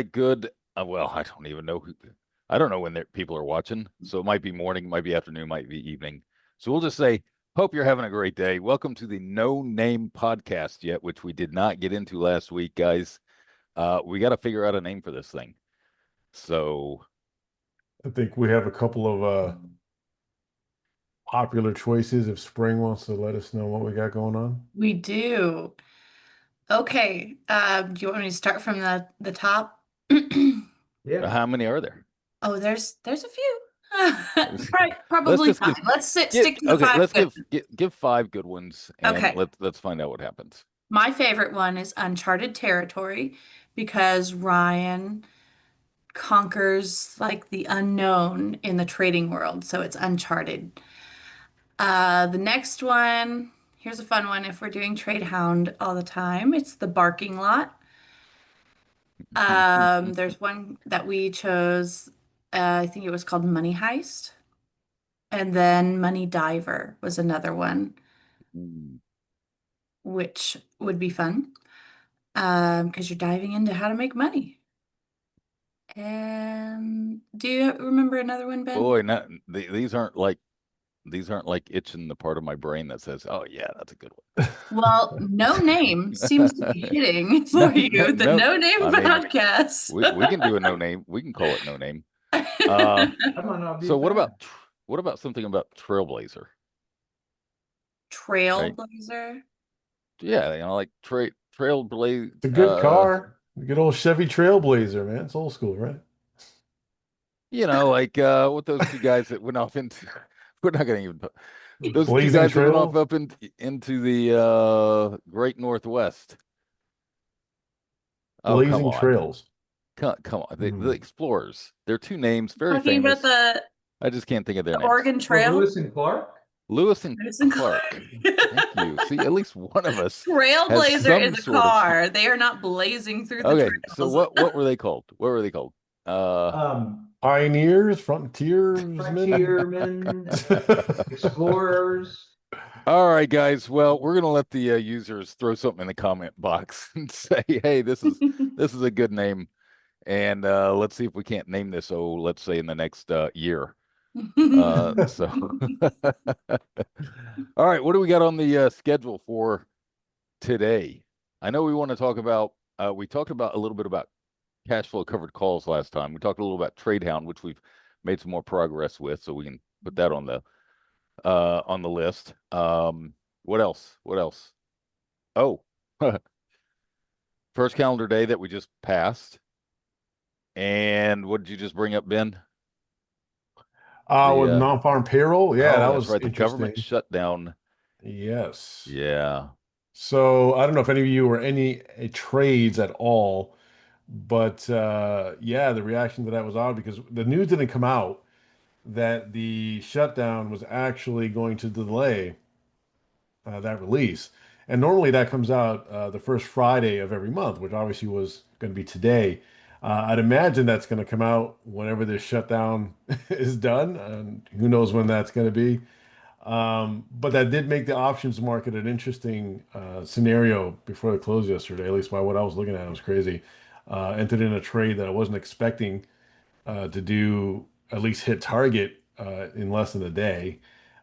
right, good. Well, I don't even know I don't know when people are watching. So it might be morning, might be afternoon, might be evening. So we'll just say, hope you're having a great day. Welcome to the No Name Podcast yet, which we did not get into last week, guys. We got to figure out a name for this thing. So I think we have a couple of popular choices if Spring wants to let us know what we got going on. We do. Okay. Do you want me to start from the top? Yeah. how many are there? Oh, there's a few. Right, Let's probably just five. Let's give stick to the okay, five let's good. give five good ones and Okay. let's find out what happens. My favorite one is uncharted territory because Ryan conquers like the unknown in the trading world, so it's uncharted. The next one, here's a fun one if we're doing TradeHound all the time. It's the barking lot. There's one that we chose, I think it was called Money Heist. And then Money Diver was another one, which would be fun. Because you're diving into how to make money. And do you remember another one, Ben? Boy, these aren't like itching the part of my brain that says, "Oh yeah, that's a good one." Well, no name seems to be hitting No, for you. The no. no name I mean, podcast. we can do a no name. We can call it no name. That might not be So bad. what about something about Trailblazer, right? Trailblazer. Yeah, like Trailblaze. It's a good car. A good old Chevy Trailblazer, man. It's old school, right? Like what those two guys that went off into. We're not going to even. Those two Blazing guys that went off Trails. up into the Great Northwest. Oh, come Blazing on. Trails. Come on. The Hmm. Explorers. They're two names, very Talking about famous. I just can't think of their the names. Oregon Well, Trail. Lewis and Clark. Lewis and Lewis and Clark. Clark. Thank you. See, at least one of us has Trailblazer some is a sort of. car. They are not blazing through the Okay, so trails. what were they called? What were they called? Pioneers, frontiersmen. Frontiermen, explorers. All right, guys. Well, we're gonna let the users throw something in the comment box and say, "Hey, this is a good name," and let's see if we can't name this. Oh, let's say in the next year. So, all right, what do we got on the schedule for today? I know we want to talk about. We talked about a little bit about cash flow covered calls last time. We talked a little about TradeHound, which we've made some more progress with, so we can put that on the list. What else? What else? Oh, first calendar day that we just passed. And what did you just bring up, Ben? With The non-farm payroll. Yeah, oh, that that's was right, the government interesting. shutdown. Yes. Yeah. So I don't know if any of you were any trades at all, but yeah, the reaction to that was odd because the news didn't come out that the shutdown was actually going to delay that release. And normally that comes out the first Friday of every month, which obviously was going to be today. I'd imagine that's going to come out whenever this shutdown is done, and who knows when that's going to be. But that did make the options market an interesting scenario before the close yesterday, at least by what I was looking at. It was crazy. Entered in a trade that I wasn't expecting to do at least hit target in less than a day.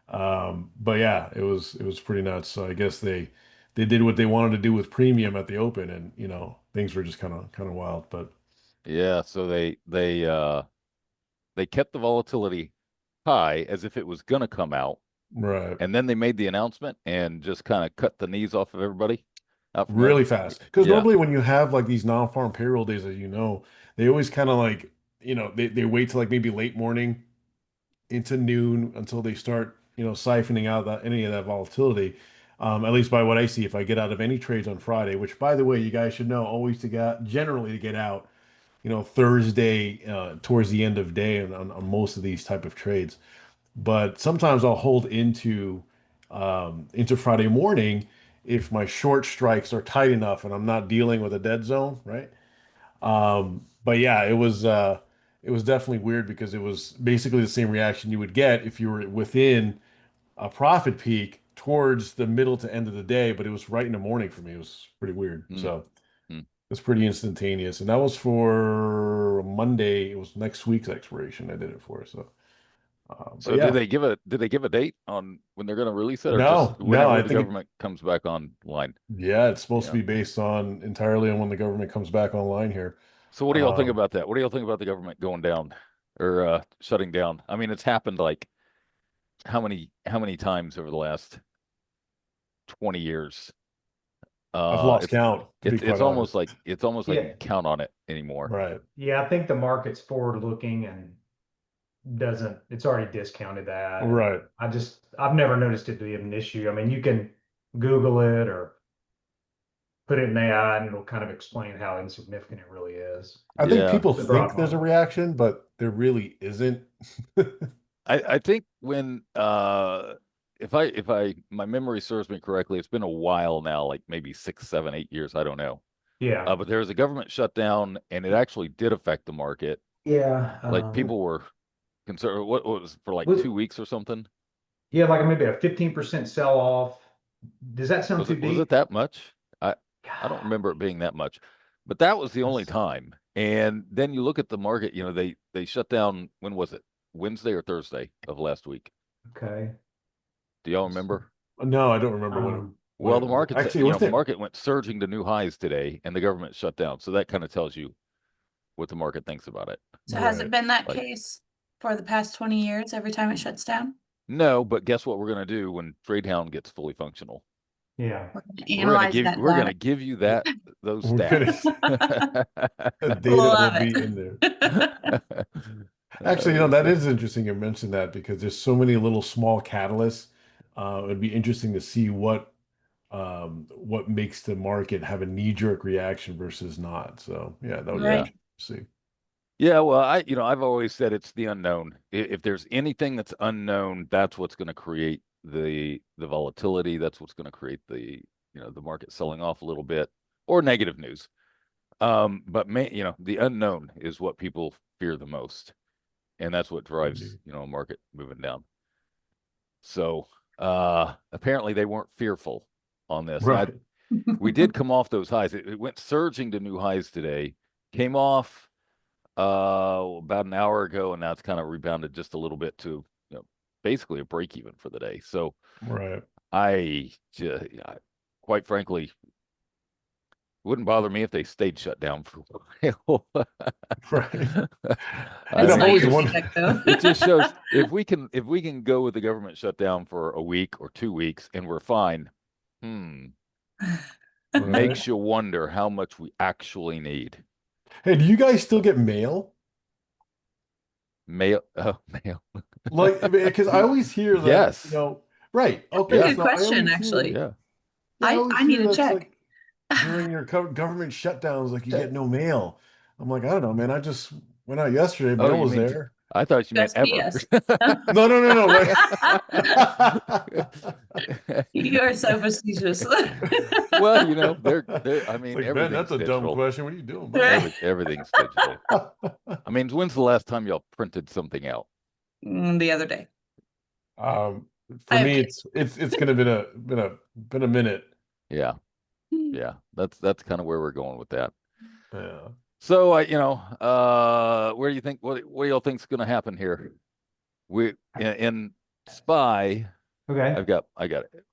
But yeah, it was pretty nuts. So I guess they did what they wanted to do with premium at the open, and things were just kind of wild. But Yeah, so they kept the volatility high as if it was gonna come out, right, and then they made the announcement and just kind of cut the knees off of everybody out from really under. fast. Because Yeah. normally when you have like these non-farm payroll days, as you know, they always kind of like they wait till like maybe late morning into noon until they start, siphoning out any of that volatility. At least by what I see, if I get out of any trades on Friday, which by the way, you guys should know, always generally to get out, Thursday towards the end of day on most of these type of trades. But sometimes I'll hold into Friday morning if my short strikes are tight enough and I'm not dealing with a dead zone, right? But yeah, it was definitely weird because it was basically the same reaction you would get if you were within a profit peak towards the middle to end of the day, but it was right in the morning for me. It was pretty weird. Mm, So mm. It's pretty instantaneous, and that was for Monday. It was next week's expiration. I did it for. So, but So yeah, did they give a date on when they're going to release it, or just no, whenever I the think government comes back online? yeah, it's supposed to Yeah. be based on entirely on when the government comes back online here. So what do y'all think Um, about that? What do y'all think about the government going down or shutting down? I mean, it's happened like how many times over the last 20 years? I've lost It's count, to be it's quite it's almost honest. like you Yeah. can count on it anymore. Right, Yeah, I think the market's forward looking and it's already discounted that. And right. I've never noticed it to be an issue. I mean, you can Google it or put it in AI and it'll kind of explain how insignificant it really is. I think Yeah. people The broad think there's a market. reaction, but there really isn't. I think when if I my memory serves me correctly, it's been a while now, like maybe 6, 7, 8 years, I don't know. Yeah. But there was a government shutdown, and it actually did affect the market. Yeah. Like people were concerned. What was it, for like Was, 2 weeks or something? yeah, like maybe a 15% sell off. Does that sound Was too it deep? that much? I don't God, remember it being that much, but that was the only that's time. And then you look at the market. They shut down. When was it? Wednesday or Thursday of last week? okay. Do y'all remember? No, I don't remember Um, Well, the market's actually, wasn't the it? market went surging to new highs today, and the government shut down. So that kind of tells you what the market thinks about it. So has it Right. been that Like, case for the past 20 years every time it shuts down? no, but guess what we're going to do when TradeHound gets fully functional? yeah. We're going to analyze that We're going to data. give you those We're gonna stats. the data will Love be in there. it. Actually, Uh, that so- is interesting you mentioned that because there's so many little small catalysts. It'd be interesting to see what makes the market have a knee-jerk reaction versus not. So yeah, that would be yeah. Right. interesting to see. Yeah, well, I've always said it's the unknown. If there's anything that's unknown, that's what's going to create the volatility. That's what's going to create the market selling off a little bit or negative news. But the unknown is what people fear the most, and that's what drives Indeed. a market moving down. So apparently they weren't fearful on this. Now Right. we did come off those highs. It went surging to new highs today. Came off about an hour ago, and now it's kind of rebounded just a little bit to basically a break even for the day. So Right. I just, quite frankly, wouldn't bother me if they stayed shut down for a while. Right. I That's I've don't not know. always your wondered. feedback, though. It just shows if we can go with the government shutdown for a week or 2 weeks and we're fine. Right. Makes you wonder how much we actually need. Hey, do you guys still get mail? Mail, mail. Like, because I always hear that, Yes. right. That's a Okay, Yeah. good so I question, always hear, actually. Yeah. yeah, I always I need hear to that's check. like during your government shutdowns, like you get no mail. I'm like, I don't know, man. I just went out yesterday, Oh, mail you was mean there. I thought you meant ever. USPS. No, no, no, no, right. You are so facetious. Well, I It's mean, like, Ben, that's everything's a dumb digital. question. What are you doing, buddy? Right? Everything's digital. I mean, when's the last time y'all printed something out? The other day. Um, I for have me, kids. it's gonna been a minute. Yeah. Yeah. That's kind of where we're going with that. Yeah. So where do you think what do y'all think's going to happen here? We in SPY, Okay. I got it.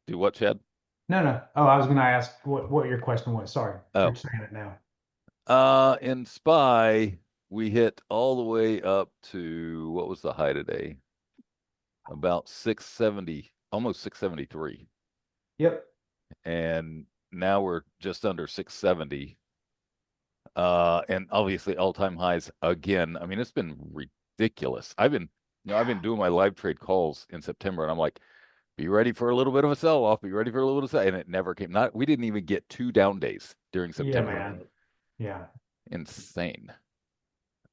Do what, Chad? No. Oh, I was going to ask what your question was. Sorry. You're Oh. saying it now. In SPY, we hit all the way up to what was the high today? About 670, almost 673. Yep. And now we're just under 670. And obviously all-time highs again. I mean, it's been ridiculous. I've been doing my live trade calls in September, and I'm like, be ready for a little bit of a sell-off, be ready for a little bit of sell, and it never came. We didn't even get 2 down days during Yeah, September. man. Yeah. Insane.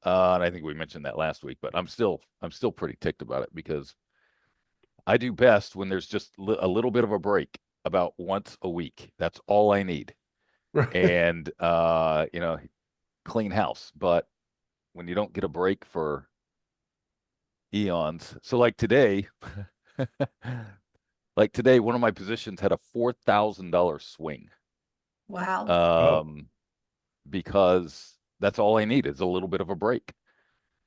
And I think we mentioned that last week, but I'm still pretty ticked about it because I do best when there's just a little bit of a break about once a week. That's all I need. Right. And clean house. But when you don't get a break for eons, so like today, one of my positions had a $4,000 swing. Wow. Oh. because that's all I need is a little bit of a break.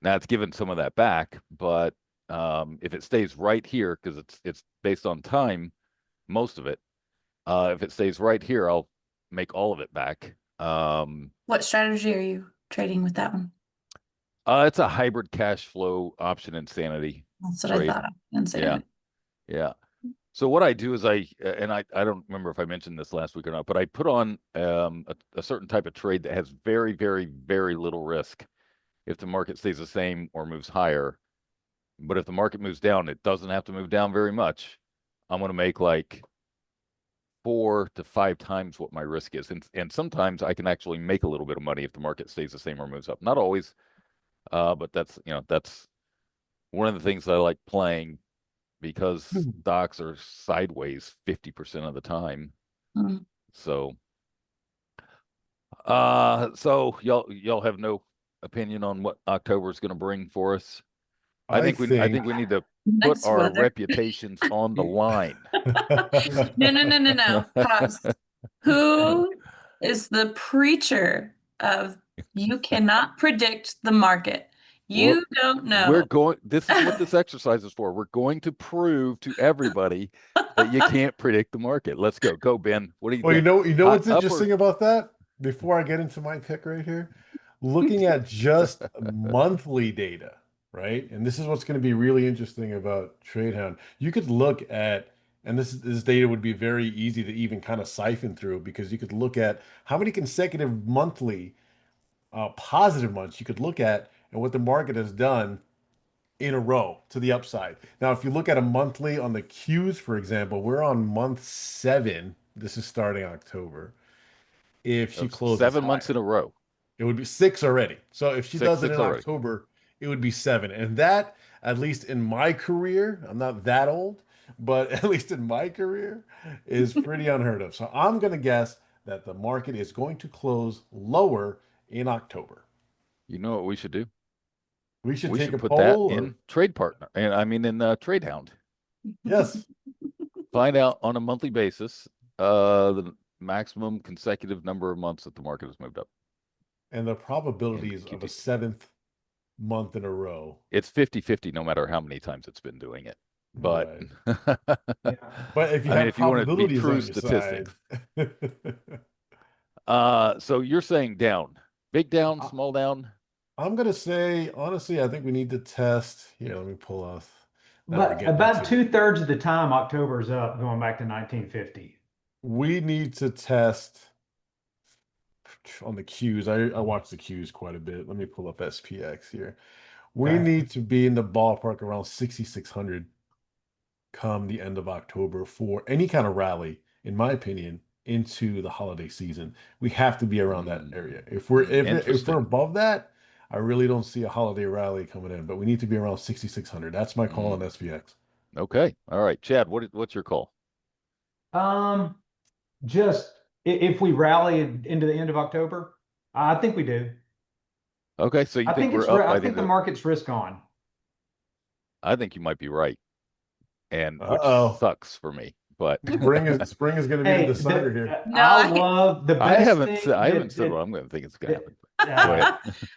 Now it's given some of that back, but if it stays right here, because it's based on time, most of it. If it stays right here, I'll make all of it back. What strategy are you trading with that one? It's a hybrid cash flow option insanity That's what I trade. thought of. Insanity. Yeah. So what I do is I don't remember if I mentioned this last week or not, but I put on a certain type of trade that has very, very, very little risk if the market stays the same or moves higher. But if the market moves down, it doesn't have to move down very much. I'm going to make like 4 to 5 times what my risk is. And sometimes I can actually make a little bit of money if the market stays the same or moves up. Not always, but that's one of the things that I like playing because stocks are sideways 50% of the time. Mm. So y'all have no opinion on what October is going to bring for us. I think we need to put Nice our weather. reputations on the line. No. Pause. Who is the preacher of you cannot predict the market? You don't know. This is what this exercise is for. We're going to prove to everybody that you can't predict the market. Let's go. Go, Ben. What do you Well, think? you know what's Up interesting about that? Before I get into my pick right here, looking at just monthly data, right? And this is what's going to be really interesting about TradeHound. You could look at, and this data would be very easy to even kind of siphon through because you could look at how many consecutive monthly positive months you could look at and what the market has done in a row to the upside. Now, if you look at a monthly on the Qs, for example, we're on month 7. This is starting October. If she closes 7 months higher, in a row. it would be 6 already. So if she does it in Already. October, it would be 7. And that, at least in my career, I'm not that old, but at least in my career, is pretty unheard of. So I'm going to guess that the market is going to close lower in October. You know what we should do? We should take a put that poll in Trade Partner, and I mean in TradeHound. Yes. Find out on a monthly basis the maximum consecutive number of months that the market has moved up. And the probabilities of a 7th month in a row. It's 50-50 no matter how many times it's been doing it. But right. But if you have if you want to be probabilities true on your statistics. Side. So you're saying down. Big down, small down? I'm gonna say, honestly, I think we need to test. Here, let me pull off. But about 2/3 of the time, October's up, going back to 1950. We need to test on the Qs. I watch the Qs quite a bit. Let me pull up SPX here. We need to be in the ballpark around 6,600 come the end of October for any kind of rally, in my opinion, into the holiday season. We have to be around that area. If we're above that, I really don't see a holiday rally coming in, but we need to be around 6,600. That's my call on SPX. Okay. All right. Chad, what's your call? Just if we rally into the end of October, I think we do. Okay, so you think we're up? I think the market's risk on. I think you might be right, and which sucks for me. But spring is going to be the decider here. No, I love the best I haven't said what I'm going to think it's going to happen.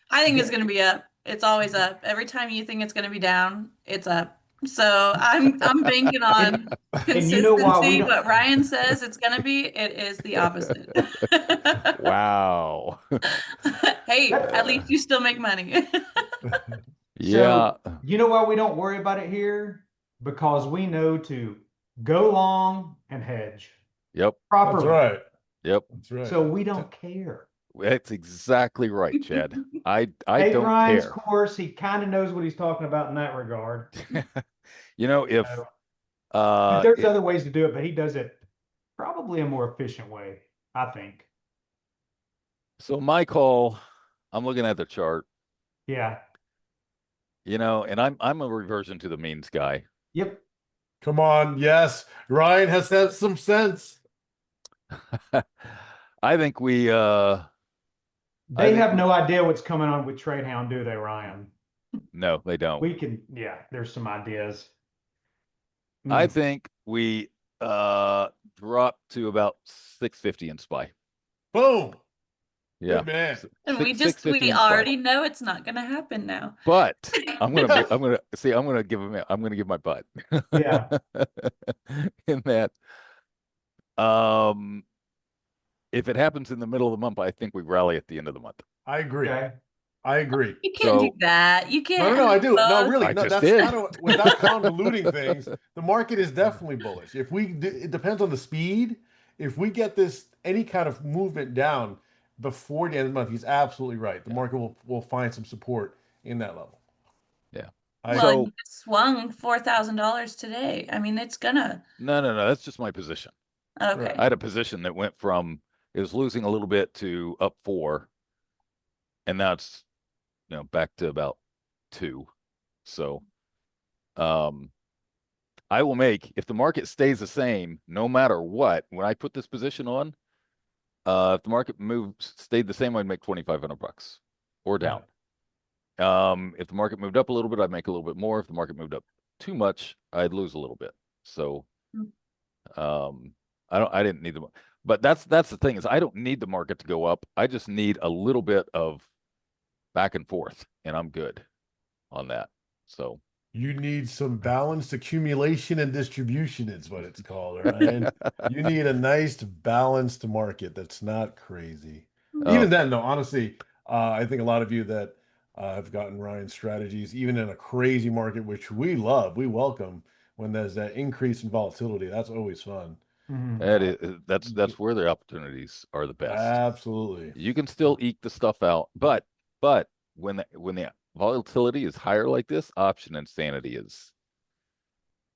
I think it's going to be up. It's always up. Every time you think it's going to be down, it's up. So I'm banking on consistency. You know why what Ryan says it's going to be, it is the opposite. Wow. Hey, at least you still make money. Yeah. So, you know why we don't worry about it here? Because we know to go long and hedge. Yep. Properly. That's right. Yep. That's right. So we don't care. That's exactly right, Chad. I Hey, don't Ryan's care. course, he kind of knows what he's talking about in that regard. You know, if there's other ways to do it, but he does it probably a more efficient way, I think. So my call, I'm looking at the chart. Yeah. You know, and I'm a reversion to the means guy. Yep. Come on, yes. Ryan has had some sense. I think we they have no idea what's coming on with TradeHound, do they, Ryan? No, they don't. We can, there's some ideas. I think we drop to about 650 in SPY. Boom. Yeah. Good man. And we 650 we each buy. already know it's not going to happen now. But I'm gonna give my butt. Yeah. In that, um, if it happens in the middle of the month, I think we rally at the end of the month. I agree. Okay. I agree. You can't do So that. You can't No, I have do. No, both. really. I No, just that's did. kind of without convoluting things. The market is definitely bullish. If we, it depends on the speed. If we get this any kind of movement down before the end of the month, he's absolutely right. The Yeah. market will find some support in that level. Yeah. I Well, So you swung $4,000 today. I mean, it's gonna. no, that's just my position. Okay. I had a position that went from it was losing a little bit to up 4, and now it's back to about 2. So I will make if the market stays the same, no matter what. When I put this position on, if the market stayed the same, I'd make $2,500 or down. If the market moved up a little bit, I'd make a little bit more. If the market moved up too much, I'd lose a little bit. So I didn't need but that's the thing is I don't need the market to go up. I just need a little bit of back and forth, and I'm good on that. So You need some balanced accumulation and distribution, is what it's called, Ryan. You need a nice balanced market that's not crazy. Even then, though, honestly, I think a lot of you that have gotten Ryan's strategies, even in a crazy market, which we love, we welcome when there's that increase in volatility. That's always fun. that's where the opportunities are the best. Absolutely. You can still eke the stuff out, but when the volatility is higher like this, option insanity is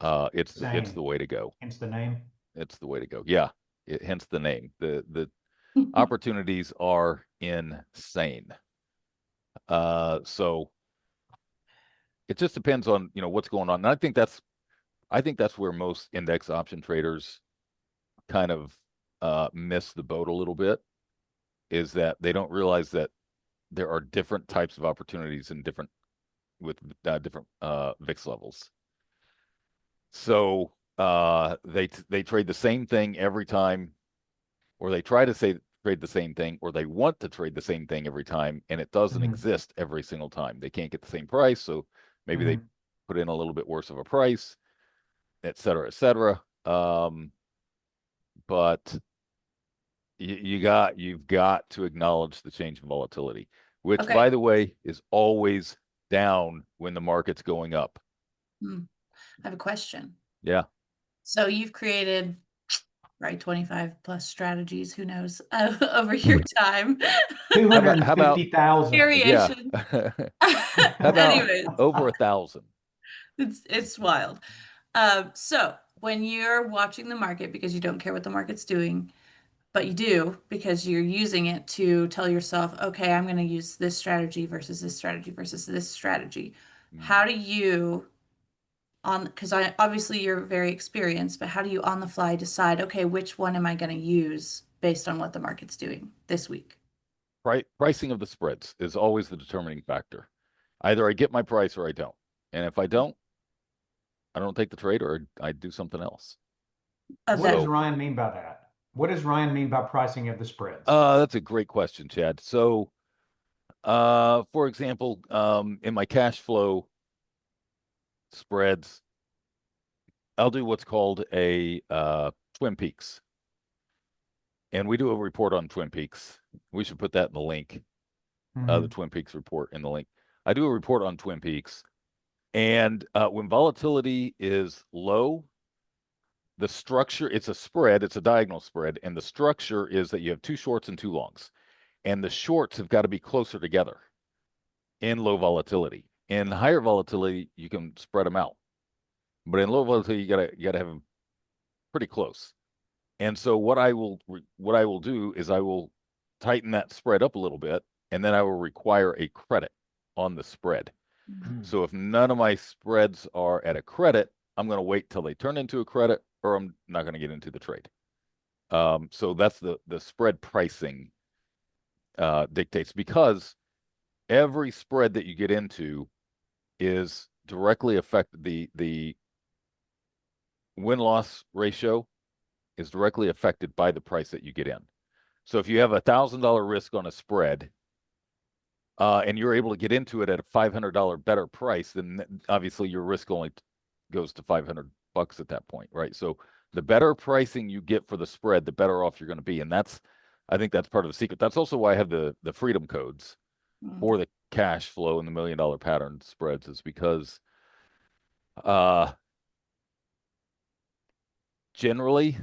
it's the way to go. Hence the name. It's the way to go. Yeah, hence the name. The opportunities are insane. So it just depends on what's going on. And I think that's where most index option traders kind of miss the boat a little bit, is that they don't realize that there are different types of opportunities and different VIX levels. So they trade the same thing every time, or they try to trade the same thing, or they want to trade the same thing every time, and it doesn't exist every single time. They can't get the same price, so maybe they put in a little bit worse of a price, et cetera, et cetera. But you've got to acknowledge the change in volatility, which, Okay. by the way, is always down when the market's going up. I have a question. Yeah. So you've created, right, 25 plus strategies, who knows, over your time. 250,000. Variation. Yeah. How about Anyways, over 1,000? it's wild. So when you're watching the market because you don't care what the market's doing, but you do because you're using it to tell yourself, okay, I'm going to use this strategy versus this strategy versus this strategy. How do you because obviously you're very experienced, but how do you on the fly decide, okay, which one am I going to use based on what the market's doing this week? Pricing of the spreads is always the determining factor. Either I get my price or I don't. And if I don't take the trade, or I do something else. Of What that. does Ryan mean by that? What does Ryan mean by pricing of the spreads? That's a great question, Chad. So, for example, in my cash flow spreads, I'll do what's called a Twin Peaks. And we do a report on Twin Peaks. We should put that in the link, the Twin Peaks report in the link. I do a report on Twin Peaks. And when volatility is low, the structure, it's a spread, it's a diagonal spread. And the structure is that you have 2 shorts and 2 longs. And the shorts have got to be closer together in low volatility. In higher volatility, you can spread them out. But in low volatility, you gotta have them pretty close. And so what I will do is I will tighten that spread up a little bit, and then I will require a credit on the spread. So if none of my spreads are at a credit, I'm going to wait till they turn into a credit, or I'm not going to get into the trade. So that's the spread pricing dictates, because every spread that you get into is directly affected. The win-loss ratio is directly affected by the price that you get in. So if you have $1,000 risk on a spread, and you're able to get into it at a $500 better price, then obviously your risk only goes to $500 at that point, right? So the better pricing you get for the spread, the better off you're going to be. And I think that's part of the secret. That's also why I have the freedom codes for the cash flow and the $1 million pattern spreads, is because generally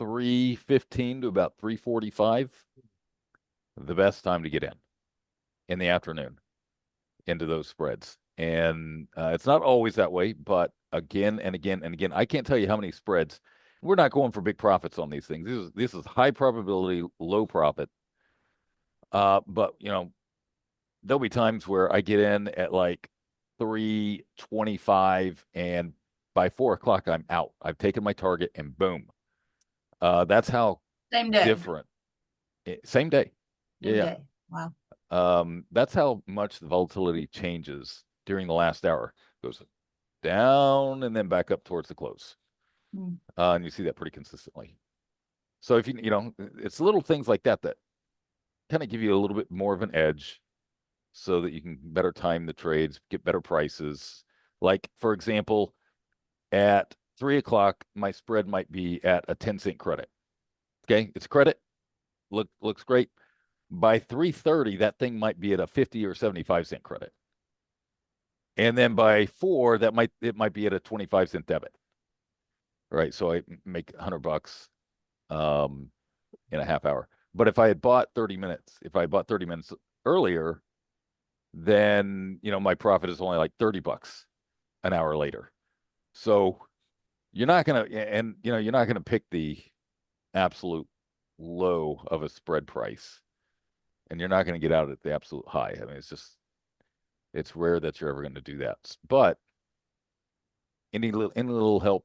3:15 to about 3:45, the best time to get in the afternoon into those spreads. And it's not always that way, but again and again and again, I can't tell you how many spreads. We're not going for big profits on these things. This is high probability, low profit. But there'll be times where I get in at like 3:25, and by 4 o'clock I'm out. I've taken my target, and boom. That's how Same day. different. Same day. Same Yeah. day. Wow. That's how much the volatility changes during the last hour. It goes down and then back up towards the close. And you see that pretty consistently. So if it's little things like that kind of give you a little bit more of an edge, so that you can better time the trades, get better prices. Like, for example, at 3 o'clock, my spread might be at a 10-cent credit. Okay, it's credit. Looks great. By 3:30, that thing might be at a 50 or 75-cent credit. And then by 4, it might be at a 25-cent debit. Right, so I make $100 in a half hour. But if I had bought 30 minutes earlier, then my profit is only like $30 an hour later. So you're not gonna pick the absolute low of a spread price, and you're not gonna get out at the absolute high. I mean, it's rare that you're ever going to do that. But any little help,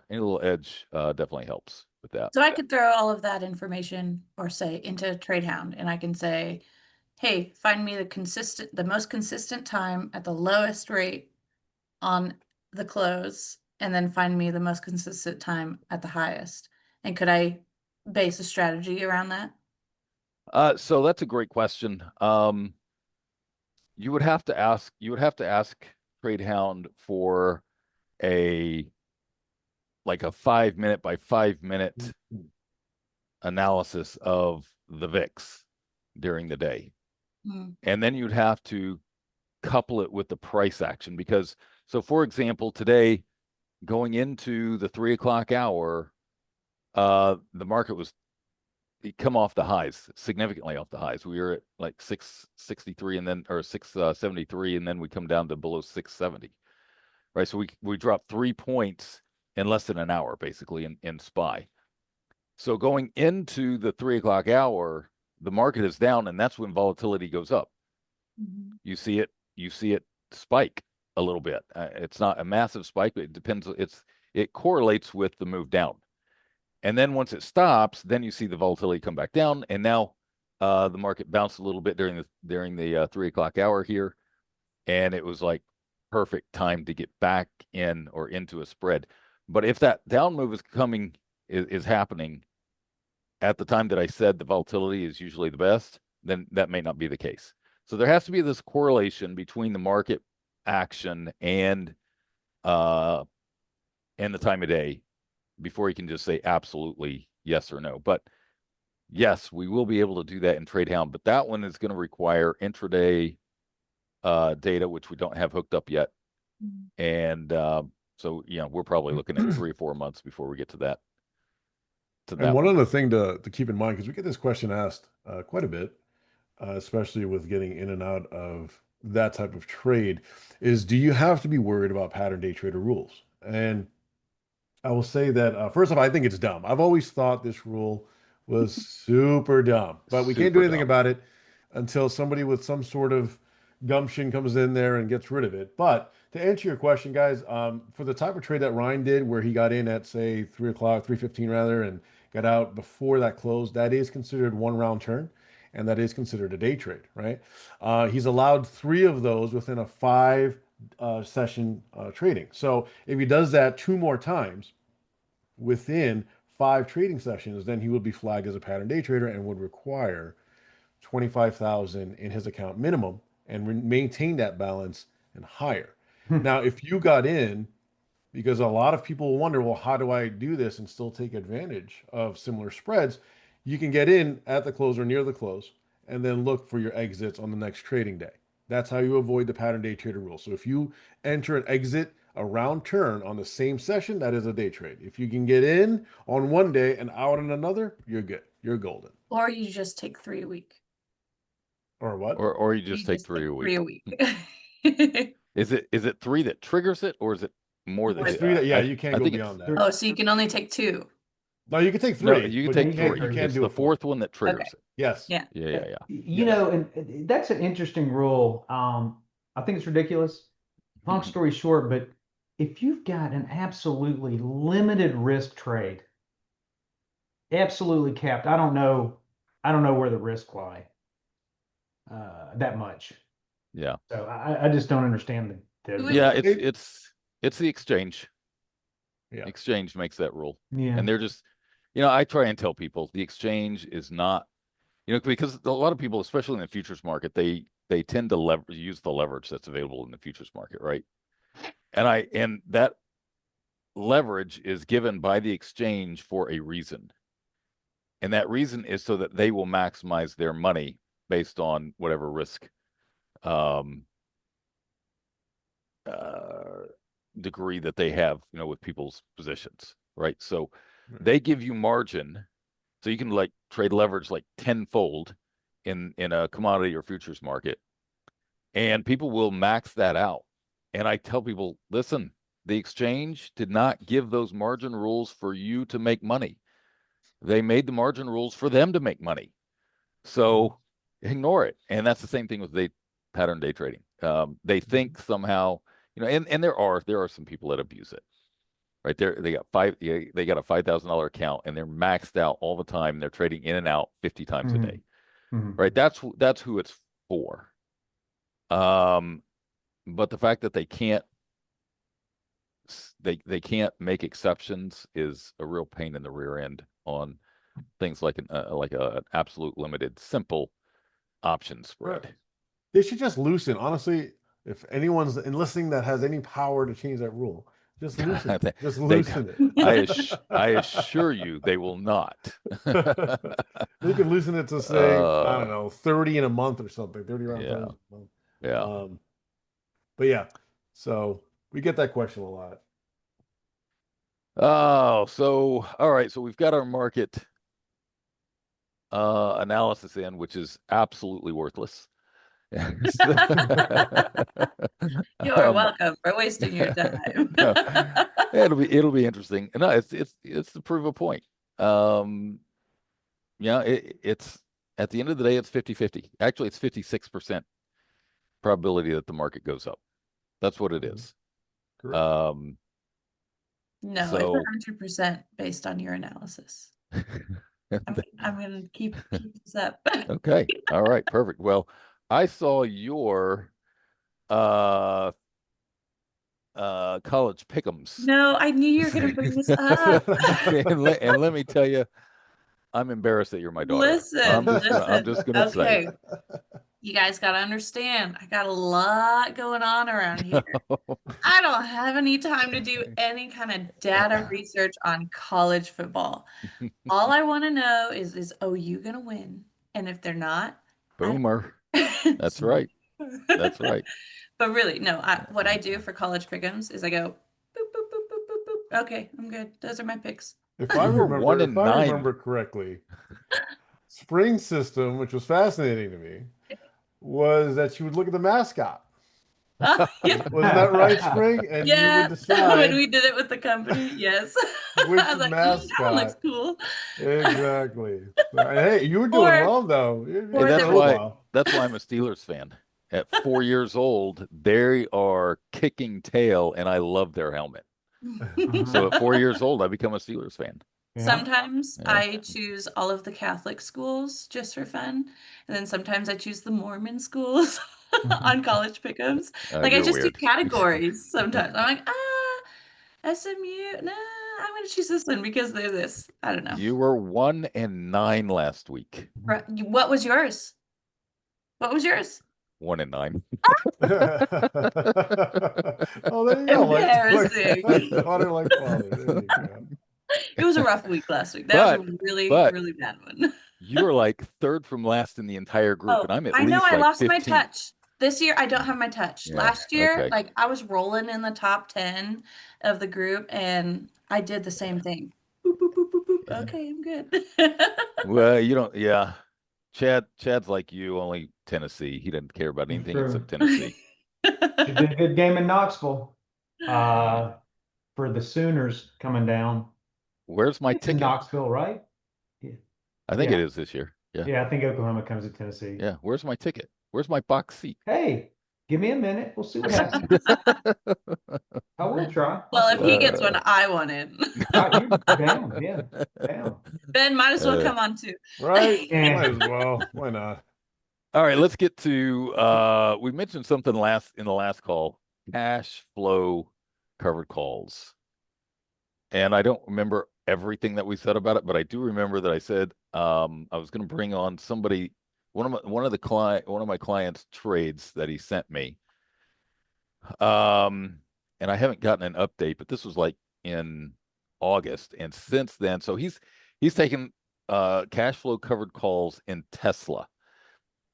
any little edge, definitely helps with that. So I could throw all of that information, or say, into TradeHound, and I can say, hey, find me the most consistent time at the lowest rate on the close, and then find me the most consistent time at the highest. And could I base a strategy around that? So that's a great question. You would have to ask TradeHound for a 5-minute by 5-minute analysis of the VIX during the day. And then you'd have to couple it with the price action, because, so for example, today, going into the 3 o'clock hour, the market come off the highs, significantly off the highs. We were at like 663 or 673, and then we come down to below 670. Right, so we dropped 3 points in less than an hour, basically, in SPY. So going into the 3 o'clock hour, the market is down, and that's when volatility goes up. You see it spike a little bit. It's not a massive spike, but it depends. It correlates with the move down. And then once it stops, then you see the volatility come back down. And now the market bounced a little bit during the 3 o'clock hour here, and it was like perfect time to get back in or into a spread. But if that down move is happening at the time that I said the volatility is usually the best, then that may not be the case. So there has to be this correlation between the market action and the time of day before you can just say absolutely yes or no. But yes, we will be able to do that in TradeHound, but that one is going to require intraday data, which we don't have hooked up yet. And so we're probably looking at 3 or 4 months before we get to that. And one other thing to keep in mind, because we get this question asked quite a bit, especially with getting in and out of that type of trade, is do you have to be worried about pattern day trader rules? And I will say that first off, I think it's dumb. I've always thought this rule was super dumb, but we can't do anything about it until somebody with some sort of gumption comes in there and gets rid of it. But to answer your question, guys, for the type of trade that Ryan did, where he got in at say 3 o'clock, 3:15 rather, and got out before that closed, that is considered one round turn, and that is considered a day trade, right? He's allowed 3 of those within a 5 session trading. So if he does that 2 more times within 5 trading sessions, then he would be flagged as a pattern day trader and would require 25,000 in his account minimum and maintain that balance and higher. Now, if you got in, because a lot of people wonder, well, how do I do this and still take advantage of similar spreads? You can get in at the close or near the close and then look for your exits on the next trading day. That's how you avoid the pattern day trader rule. So if you enter and exit around turn on the same session, that is a day trade. If you can get in on one day and out on another, you're good. You're golden. Or you just take 3 a week. Or what? Or you You just take 3 a week. 3 a week. Is it 3 that triggers it, or is it more than It's Right. 3 that, yeah, I- you can't I go think beyond it's that. Oh, so you can only take 2. No, you can take 3. No, you can but take can't- 3. You can't It's do the a 4th. 4th one that triggers Okay. it. Yes. Yeah. Yeah. You Yes. know, and that's an interesting rule. I think it's ridiculous. Long story short, but if you've got an absolutely limited risk trade, absolutely capped, I don't know where the risk lie that much. Yeah. So I just don't understand Yeah, It- it's the exchange. Yeah. Exchange makes that rule. Yeah. And they're just, I try and tell people the exchange is not, because a lot of people, especially in the futures market, they tend to use the leverage that's available in the futures market, right? And that leverage is given by the exchange for a reason. And that reason is so that they will maximize their money based on whatever risk degree that they have, with people's positions, right? So they give you margin, so you can like trade leverage like tenfold in a commodity or futures market, and people will max that out. And I tell people, listen, the exchange did not give those margin rules for you to make money. They made the margin rules for them to make money. So ignore it. And that's the same thing with pattern day trading. They think somehow, and there are some people that abuse it. Right there, they got a $5,000 account and they're maxed out all the time. They're trading in and out 50 times a day. Right? That's who it's for. But the fact that they can't make exceptions is a real pain in the rear end on things like an absolute limited simple option spread. Right. They should just loosen. Honestly, if anyone's listening that has any power to change that rule, just loosen it. Just loosen it. I assure you they will not. They could loosen it to say, I don't know, 30 in a month or something, 30 around 30 in a month. Yeah. But yeah, so we get that question a lot. Oh, so all right, so we've got our market analysis in, which is absolutely worthless. You're welcome for wasting your time. It'll be interesting. No, it's to prove a point. It's at the end of the day, it's 50-50. Actually, it's 56% probability that the market goes up. That's what it is. Correct. No, So- it's 100% based on your analysis. I'm gonna keep this up. Okay. All right. Perfect. Well, I saw your college pick'ems. No, I knew you were gonna bring this up. and let me tell you, I'm embarrassed that you're my daughter. Listen, I'm just gonna say. okay. You guys gotta understand, I got a lot going on around here. I don't have any time to do any kind of data research on college football. All I want to know is OU gonna win? And if they're not, Boomer. That's right. That's right. But really, no, what I do for college pick'ems is I go boop, boop, boop, boop, boop, boop. Okay, I'm good. Those are my picks. If I You were remember, 1 in 9. correctly, Spring system, which was fascinating to me, was that you would look at the mascot. Yeah. Wasn't that right, Spring? And you Yeah, would decide when we did it with the company, yes. which I was like, that one looks mascot. cool. Exactly. So, hey, you were doing Or- well though. You- or you that's did there why well. that's why I'm a Steelers fan. At 4 years old, they are kicking tail, and I love their helmet. So at 4 years old, I become a Steelers fan. Sometimes Yeah. I choose all of the Catholic schools just for fun. And then sometimes I choose the Mormon schools on college pick'ems. Like I You're just do weird. categories sometimes. I'm like, SMU, no, I'm going to choose this one because they're this. I don't know. You were 1 and 9 last week. What was yours? What was yours? 1 and 9. Oh, there you go. Embarrassing. Daughter like father. There you go. It was a rough week last week. That was a really, but really bad one. You were like third from last in the entire group, and I'm at I know least I like lost 15. my touch. This year, I don't have my touch. Yeah, Last year, okay. like I was rolling in the top 10 of the group, and I did the same thing. Boop, boop, boop, boop, boop. Yeah. Okay, I'm good. Well, you don't. Yeah, Chad's like you, only Tennessee. He doesn't care about anything True. except Tennessee. Should be a good game in Knoxville. For the Sooners coming down. Where's my It's in ticket? Knoxville, right? I think Yeah. it is this year. Yeah. Yeah, I think Oklahoma comes to Tennessee. Yeah. Where's my ticket? Where's my box seat? Hey, give me a minute. We'll see what happens. I will try. Well, if he Uh, gets one, I want it. You're down, yeah, down. Ben might as well come on too. Right? Eh. Might as well. Why not? All right, let's get to we mentioned something in the last call, cash flow covered calls. And I don't remember everything that we said about it, but I do remember that I said I was going to bring on somebody, one of my clients' trades that he sent me. And I haven't gotten an update, but this was like in August, and since then, so he's taken cash flow covered calls in Tesla.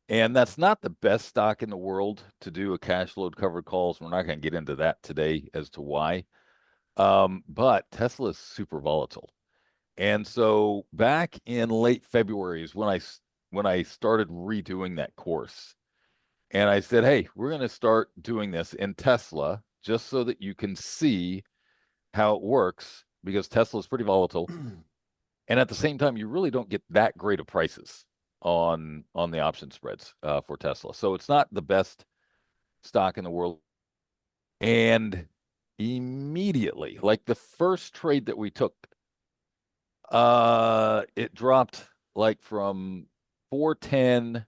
And that's not the best stock in the world to do a cash flow covered calls. We're not going to get into that today as to why. But Tesla is super volatile. And so back in late February is when I started redoing that course. And I said, hey, we're going to start doing this in Tesla just so that you can see how it works, because Tesla is pretty volatile. And at the same time, you really don't get that great of prices on the option spreads for Tesla. So it's not the best stock in the world. And immediately, like the first trade that we took, it dropped like from 410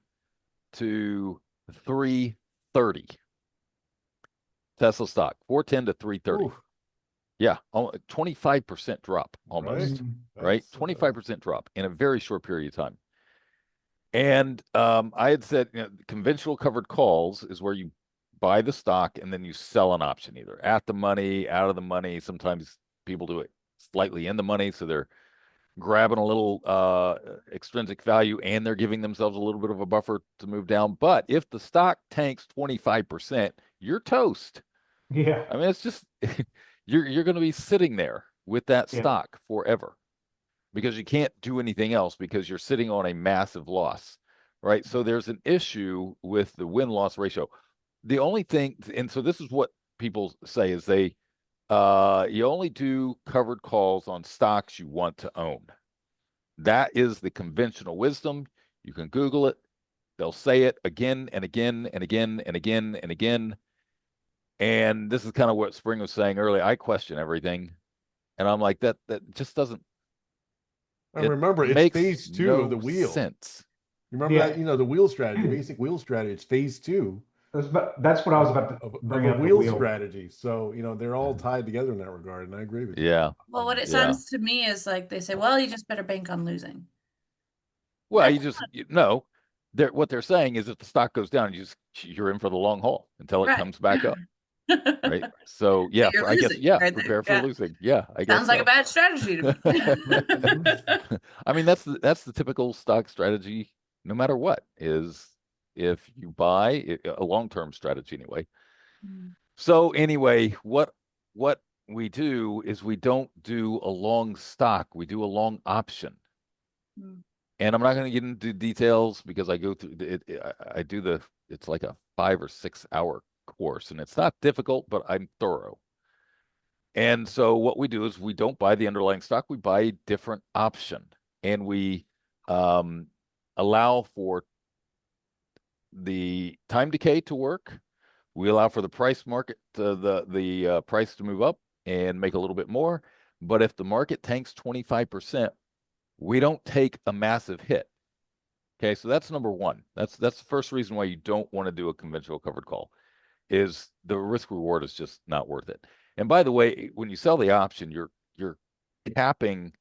to 330. Tesla stock, 410 to 330. Ooh. Yeah, 25% drop almost, right? 25% drop in a very short period of time. And I had said, conventional covered calls is where you buy the stock and then you sell an option, either at the money, out of the money. Sometimes people do it slightly in the money, so they're grabbing a little extrinsic value and they're giving themselves a little bit of a buffer to move down. But if the stock tanks 25%, you're toast. Yeah. I mean, it's just you're going to be sitting there with that stock forever, because you can't do anything else because you're sitting on a massive loss, right? So there's an issue with the win-loss ratio. The only thing, and so this is what people say, is you only do covered calls on stocks you want to own. That is the conventional wisdom. You can Google it. They'll say it again and again and again and again and again. And this is kind of what Spring was saying earlier. I question everything. And I'm like, that just doesn't. And remember, it's phase two of the wheel. Sense. You remember that, the wheel strategy, basic wheel strategy. It's phase two. That's what I was about to bring up. The wheel strategy. So, they're all tied together in that regard. And I agree with you. Yeah. Well, what it sounds to me is like they say, well, you just better bank on losing. Well, no. What they're saying is if the stock goes down, you're in for the long haul until it comes back up. Right. So yeah, so I guess prepare for losing. Yeah, I guess sounds like a bad strategy to me. I mean, that's the typical stock strategy, no matter what, is if you buy a long-term strategy anyway. So anyway, what we do is we don't do a long stock, we do a long option. And I'm not going to get into details because I go through it. It's like a 5 or 6 hour course, and it's not difficult, but I'm thorough. And so what we do is we don't buy the underlying stock, we buy a different option, and we allow for the time decay to work. We allow for the price market, the price to move up and make a little bit more. But if the market tanks 25%, we don't take a massive hit. Okay, so that's number one. That's the first reason why you don't want to do a conventional covered call, is the risk reward is just not worth it. And by the way, when you sell the option, you're capping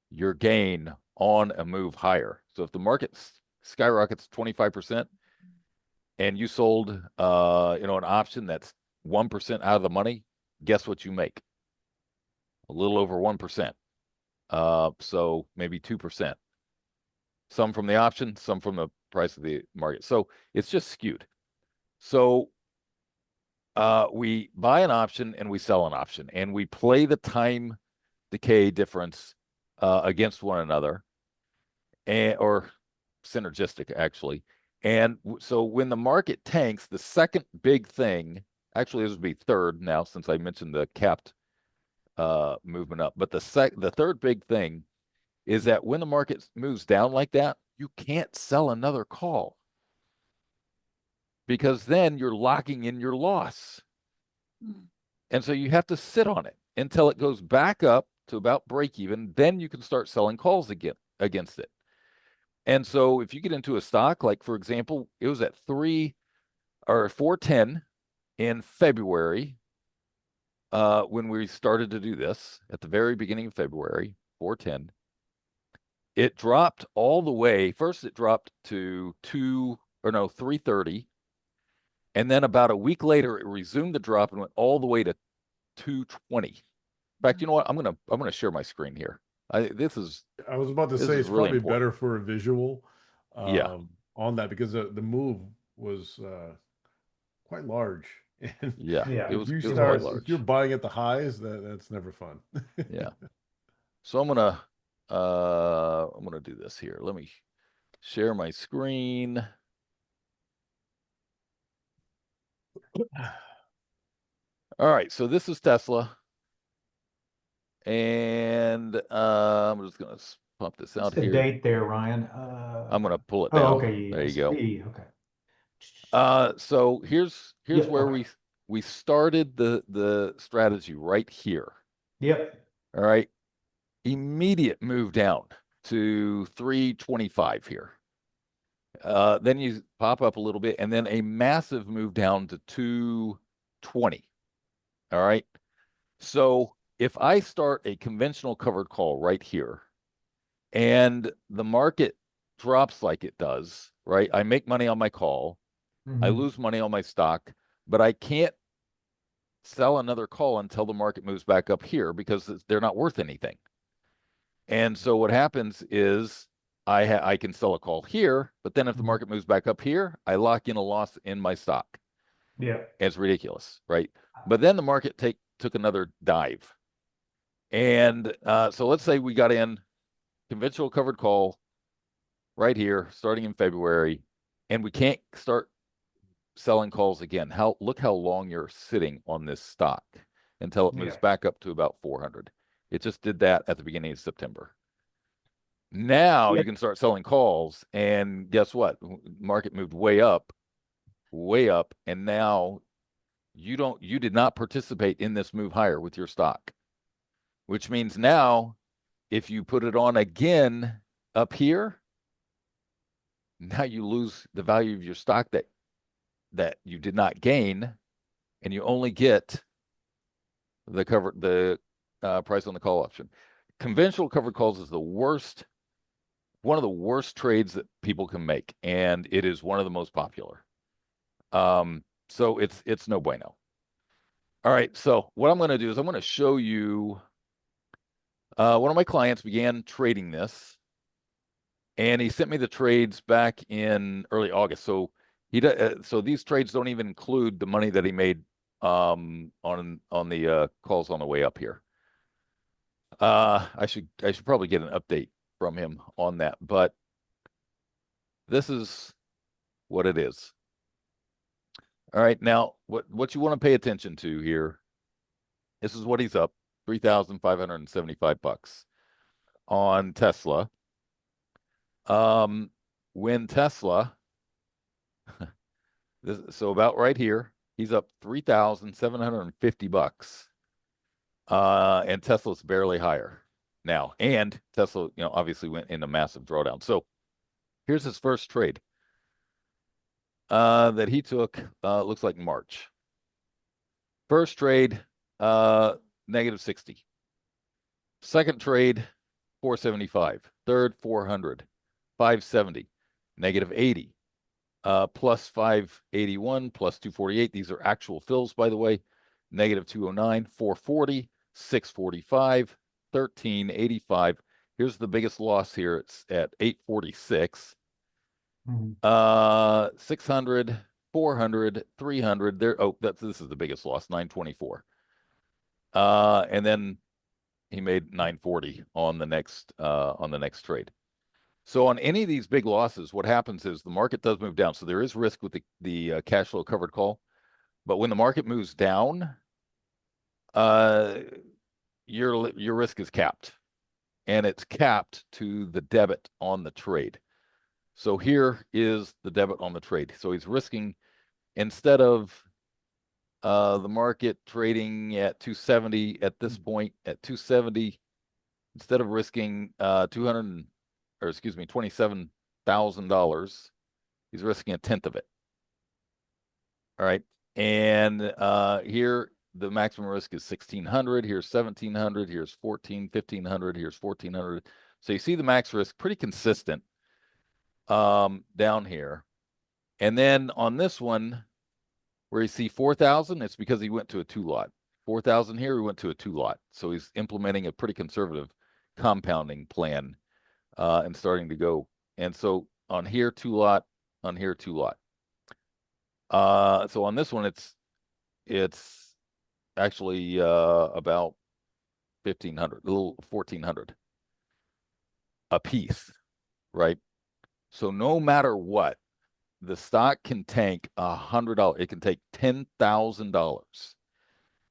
your gain on a move higher. So if the market skyrockets 25% and you sold, an option that's 1% out of the money, guess what you make? A little over 1%. So maybe 2%. Some from the option, some from the price of the market. So it's just skewed. So we buy an option and we sell an option, and we play the time decay difference against one another, or synergistic, actually. And so when the market tanks, the second big thing, actually this would be third now since I mentioned the capped movement up, but the third big thing is that when the market moves down like that, you can't sell another call, because then you're locking in your loss. And so you have to sit on it until it goes back up to about break even. Then you can start selling calls again against it. And so if you get into a stock, like for example, it was at 410 in February, when we started to do this at the very beginning of February, 410. It dropped all the way. First, it dropped to 330. And then about a week later, it resumed the drop and went all the way to 220. In fact, you know what? I'm gonna share my screen here. I was about to This say is it's really probably important. better for a visual Yeah. on that, because the move was quite large. And Yeah. Yeah. It was if you quite start, large. if you're buying at the highs, that's never fun. Yeah. So I'm gonna do this here. Let me share my screen. All right, so this is Tesla. And I'm just gonna pump this What's out the here. date there, Ryan? I'm gonna pull it Oh, down. okay. There you go. SP. Okay. So here's Yep, where okay. we started the strategy right here. Yep. All right. Immediate move down to 325 here. Then you pop up a little bit, and then a massive move down to 220. All right. So if I start a conventional covered call right here, and the market drops like it does, right? I make money on my call. I lose money on my stock, but I can't sell another call until the market moves back up here because they're not worth anything. And so what happens is I can sell a call here, but then if the market moves back up here, I lock in a loss in my stock. Yeah. It's ridiculous, right? But then the market took another dive. And so let's say we got in conventional covered call right here starting in February, and we can't start selling calls again. Look how long you're sitting on this stock until it moves back up to about 400. It just did that at the beginning of September. Now you can start selling calls, and guess what? Market moved way up, and now you did not participate in this move higher with your stock, which means now if you put it on again up here, now you lose the value of your stock that you did not gain, and you only get the price on the call option. Conventional covered calls is one of the worst trades that people can make, and it is one of the most popular. So it's no bueno. All right, so what I'm going to do is I'm going to show you one of my clients began trading this, and he sent me the trades back in early August. So so these trades don't even include the money that he made on the calls on the way up here. I should probably get an update from him on that, but this is what it is. All right, now what you want to pay attention to here, this is what he's up, $3,575 on Tesla. When Tesla, so about right here, he's up $3,750. And Tesla's barely higher now. And Tesla, obviously went in a massive drawdown. So here's his first trade that he took, looks like March. First trade, -60. Second trade, 475. Third, 400. 570. Negative 80. Plus 581, plus 248. These are actual fills, by the way. Negative 209, 440, 645, 1385. Here's the biggest loss here. It's at 846. 600, 400, 300. There. Oh, this is the biggest loss, 924. And then he made 940 on the next trade. So on any of these big losses, what happens is the market does move down. So there is risk with the cash flow covered call, but when the market moves down, your risk is capped, and it's capped to the debit on the trade. So here is the debit on the trade. So he's risking, instead of the market trading at 270 at this point, at 270, instead of risking $27,000, he's risking a tenth of it. All right. And here the maximum risk is 1,600. Here's 1,700. Here's 1,500. Here's 1,400. So you see the max risk pretty consistent down here. And then on this one, where you see 4,000, it's because he went to a 2-lot. 4,000 here, he went to a 2-lot. So he's implementing a pretty conservative compounding plan and starting to go. And so on here, 2-lot, on here, 2-lot. So on this one, it's actually about 1,500, a little 1,400 a piece, right? So no matter what, the stock can tank $100. It can take $10,000,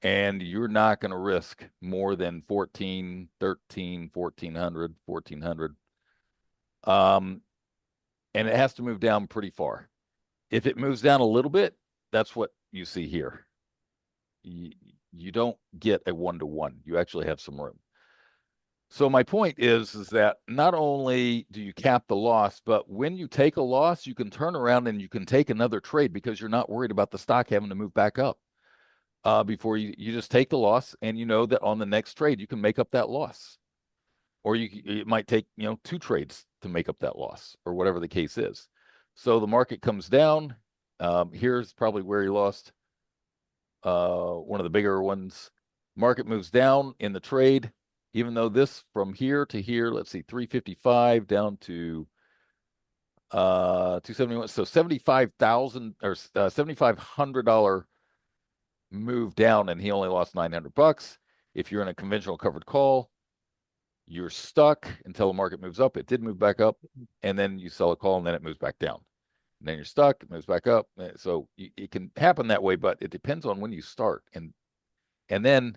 and you're not going to risk more than 14, 13, 1,400, 1,400. And it has to move down pretty far. If it moves down a little bit, that's what you see here. You don't get a 1-to-1. You actually have some room. So my point is that not only do you cap the loss, but when you take a loss, you can turn around and you can take another trade because you're not worried about the stock having to move back up before you just take the loss, and you know that on the next trade you can make up that loss. Or it might take 2 trades to make up that loss, or whatever the case is. So the market comes down. Here's probably where he lost one of the bigger ones. Market moves down in the trade. Even though this from here to here, let's see, 355 down to 271, so 75,000 or $7,500 move down, and he only lost $900. If you're in a conventional covered call, you're stuck until the market moves up. It did move back up, and then you sell a call, and then it moves back down. And then you're stuck, it moves back up. So it can happen that way, but it depends on when you start. And then,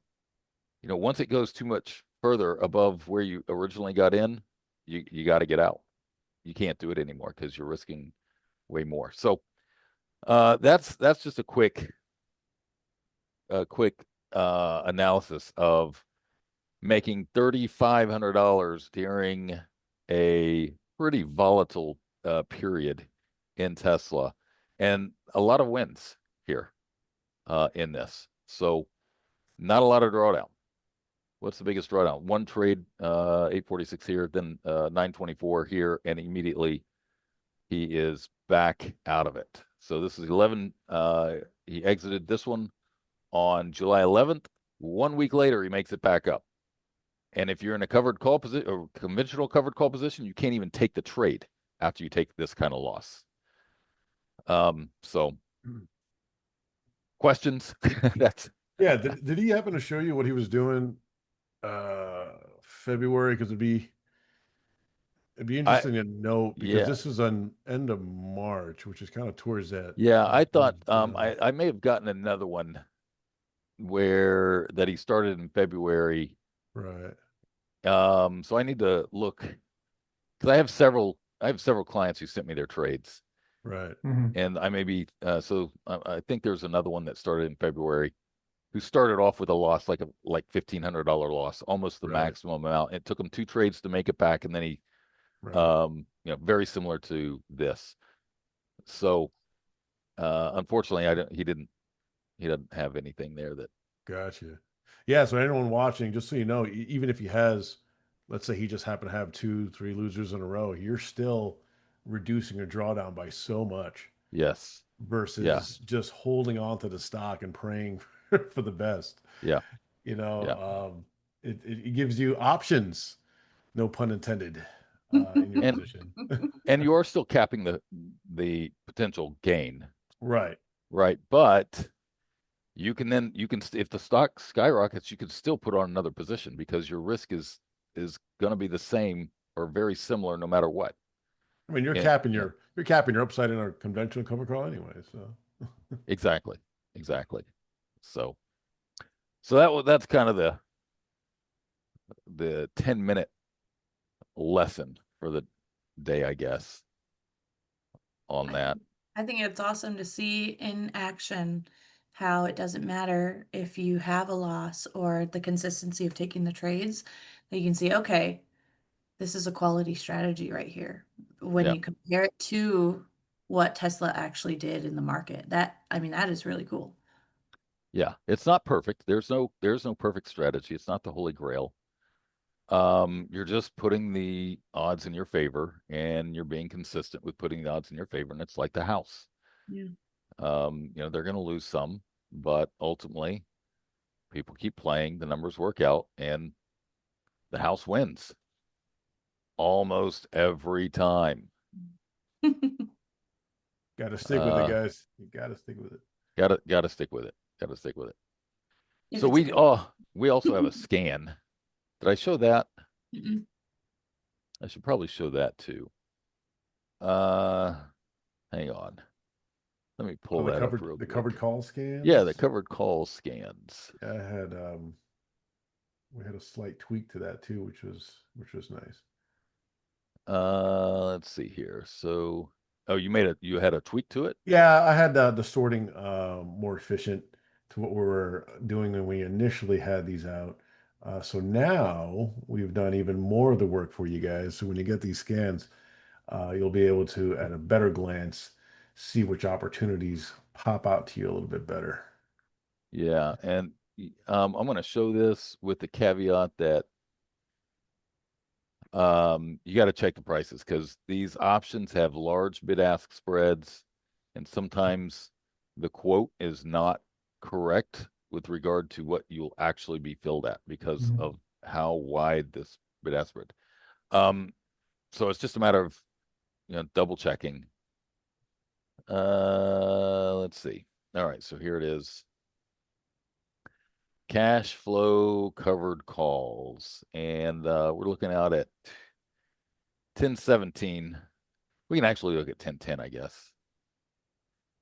once it goes too much further above where you originally got in, you got to get out. You can't do it anymore because you're risking way more. So that's just a quick analysis of making $3,500 during a pretty volatile period in Tesla, and a lot of wins here in this. So not a lot of drawdown. What's the biggest drawdown? One trade, 846 here, then 924 here, and immediately he is back out of it. So this is 11. He exited this one on July 11th. 1 week later, he makes it back up. And if you're in a covered call position or conventional covered call position, you can't even take the trade after you take this kind of loss. So questions? Yeah. Did he happen to show you what he was doing February? Because it'd be interesting to know, because this is on end of March, which is kind of towards that. Yeah, I thought I may have gotten another one that he started in February. Right. So I need to look, because I have several clients who sent me their trades. Right. And I may be so I think there's another one that started in February who started off with a loss, like $1,500 loss, almost the maximum amount. It took him 2 trades to make it back, and then he very similar to this. So unfortunately he doesn't have anything there that. Gotcha. Yeah, so anyone watching, just so you know, even if he has, let's say he just happened to have 2, 3 losers in a row, you're still reducing your drawdown by so much Yes. Yeah. versus just holding on to the stock and praying for the best. Yeah. You Yeah. know, it gives you options, no pun intended, in your And position. and you are still capping the potential gain, Right. right? But you can if the stock skyrockets, you can still put on another position because your risk is going to be the same or very similar no matter what. I mean, And you're capping your upside in a conventional cover call anyway. So exactly. So that's kind of the 10-minute lesson for the day, I guess, on that. I think it's awesome to see in action how it doesn't matter if you have a loss or the consistency of taking the trades, that you can see, okay, this is a quality strategy right here. When Yeah. you compare it to what Tesla actually did in the market, I mean, that is really cool. Yeah, it's not perfect. There's no perfect strategy. It's not the holy grail. You're just putting the odds in your favor, and you're being consistent with putting the odds in your favor, and it's like the house. Yeah. They're going to lose some, but ultimately, people keep playing, the numbers work out, and the house wins almost every time. got to stick with it, guys. You got to stick with it. Gotta stick with it. Gotta stick with it. If So it's good. we also have a scan. Did I show that? Mm-mm. I should probably show that too. Hang on. Let me pull that up real The quick. covered call scans. Yeah, the covered call scans. I had we had a slight tweak to that too, which was nice. Let's see here. So, oh, you had a tweak to it? Yeah, I had the sorting more efficient to what we were doing when we initially had these out. So now we've done even more of the work for you guys. So when you get these scans, you'll be able to, at a better glance, see which opportunities pop out to you a little bit better. Yeah, and I'm going to show this with the caveat that you got to check the prices because these options have large bid-ask spreads, and sometimes the quote is not correct with regard to what you'll actually be filled at because of how wide this bid-ask spread. So it's just a matter of double checking. Let's see. All right, so here it is. Cash flow covered calls, and we're looking out at 1017. We can actually look at 1010, I guess.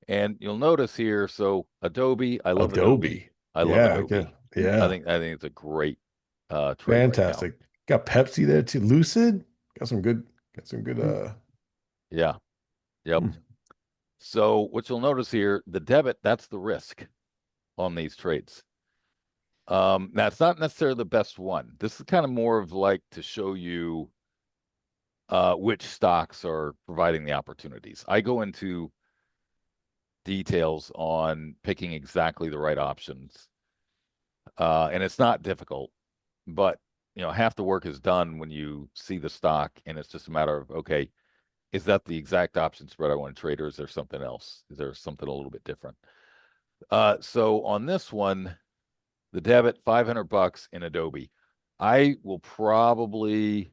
And you'll notice here, so Adobe, I love Adobe. I love Yeah, Adobe. yeah. I think it's a great trade right now. Fantastic. Got Pepsi there too. Lucid. Got some good Yeah. Yep. Hmm. So what you'll notice here, the debit, that's the risk on these trades. Now it's not necessarily the best one. This is kind of more of like to show you which stocks are providing the opportunities. I go into details on picking exactly the right options. And it's not difficult, but half the work is done when you see the stock and it's just a matter of, okay, is that the exact option spread I want to trade, or is there something else? Is there something a little bit different? So on this one, the debit, $500 in Adobe. I will probably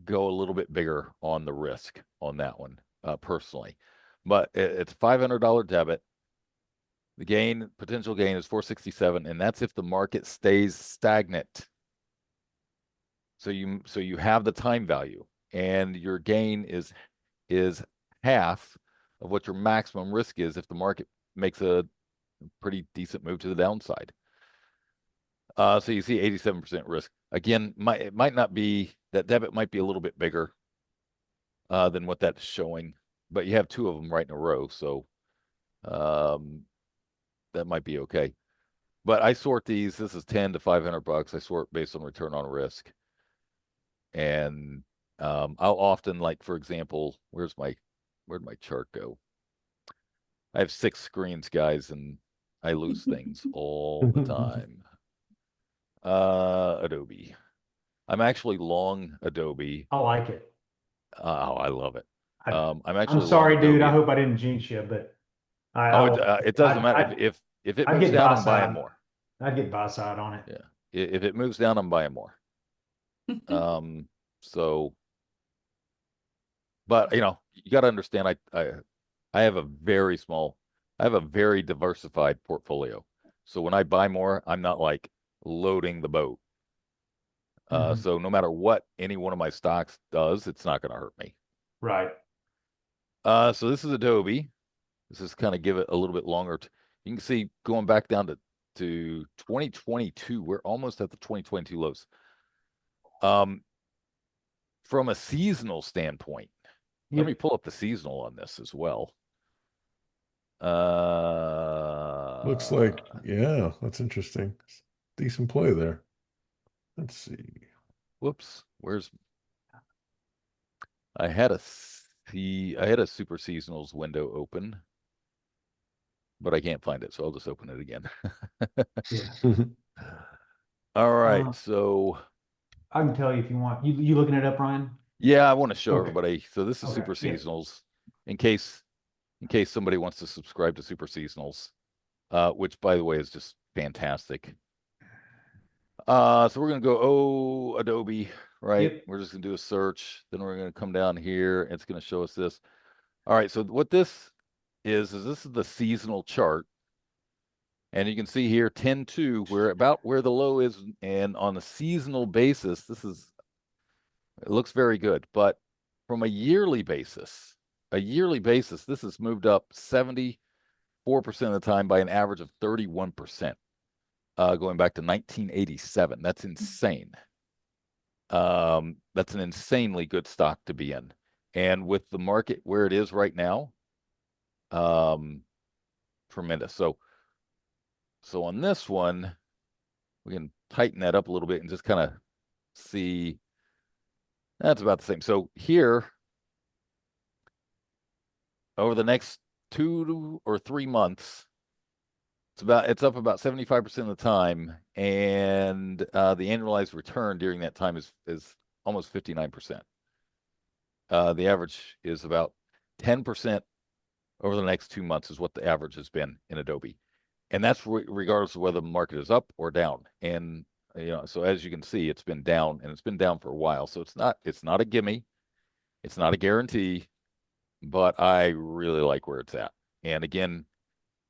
go a little bit bigger on the risk on that one, personally. But it's $500 debit. The potential gain is 467, and that's if the market stays stagnant. So you have the time value, and your gain is half of what your maximum risk is if the market makes a pretty decent move to the downside. So you see 87% risk. Again, it might not be, that debit might be a little bit bigger than what that's showing, but you have two of them right in a row, so that might be okay. But I sort these. This is 10 to $500. I sort based on return on risk, and I'll often, like, for example, where'd my chart go? I have 6 screens, guys, and I lose things all the time. Adobe. I'm actually long Adobe. I like it. Oh, I love it. I, I'm I'm actually long sorry, dude. Adobe. I hope I didn't jinx you, but I Oh, like it it. doesn't matter if it I'd moves get down, buy I'm buying side. more. I'd get buy side on it. Yeah, if it moves down, I'm buying more. So, but you got to understand, I have a very small, I have a very diversified portfolio. So when I buy more, I'm not like loading the boat. So no matter what any one of my stocks does, it's not going to hurt me. Right. So this is Adobe. This is kind of give it a little bit longer. You can see going back down to 2022, we're almost at the 2022 lows. From a seasonal standpoint, let me pull up the seasonal on this as well. Looks like, yeah, that's interesting. Decent play there. Let's see. Whoops, I had a super seasonals window open, but I can't find it, so I'll just open it again. Yeah. All right, so I can tell you if you want. You looking it up, Ryan? yeah, I want to show Okay. everybody. So this is Okay, super yeah. seasonals, in case somebody wants to subscribe to super seasonals, which by the way is just fantastic. So we're gonna go Adobe, right? Yep. We're just gonna do a search. Then we're gonna come down here. It's gonna show us this. All right. So what this is this is the seasonal chart, and you can see here 10-2. We're about where the low is, and on a seasonal basis, it looks very good. But from a yearly basis, this has moved up 74% of the time by an average of 31%, going back to 1987. That's insane. That's an insanely good stock to be in. And with the market where it is right now, tremendous. So on this one, we can tighten that up a little bit and just kind of see that's about the same. So here, over the next 2 or 3 months, it's up about 75% of the time, and the annualized return during that time is almost 59%. The average is about 10% over the next 2 months is what the average has been in Adobe. And that's regardless of whether the market is up or down. And, so as you can see, it's been down, and it's been down for a while. So it's not a gimme. It's not a guarantee, but I really like where it's at. And again,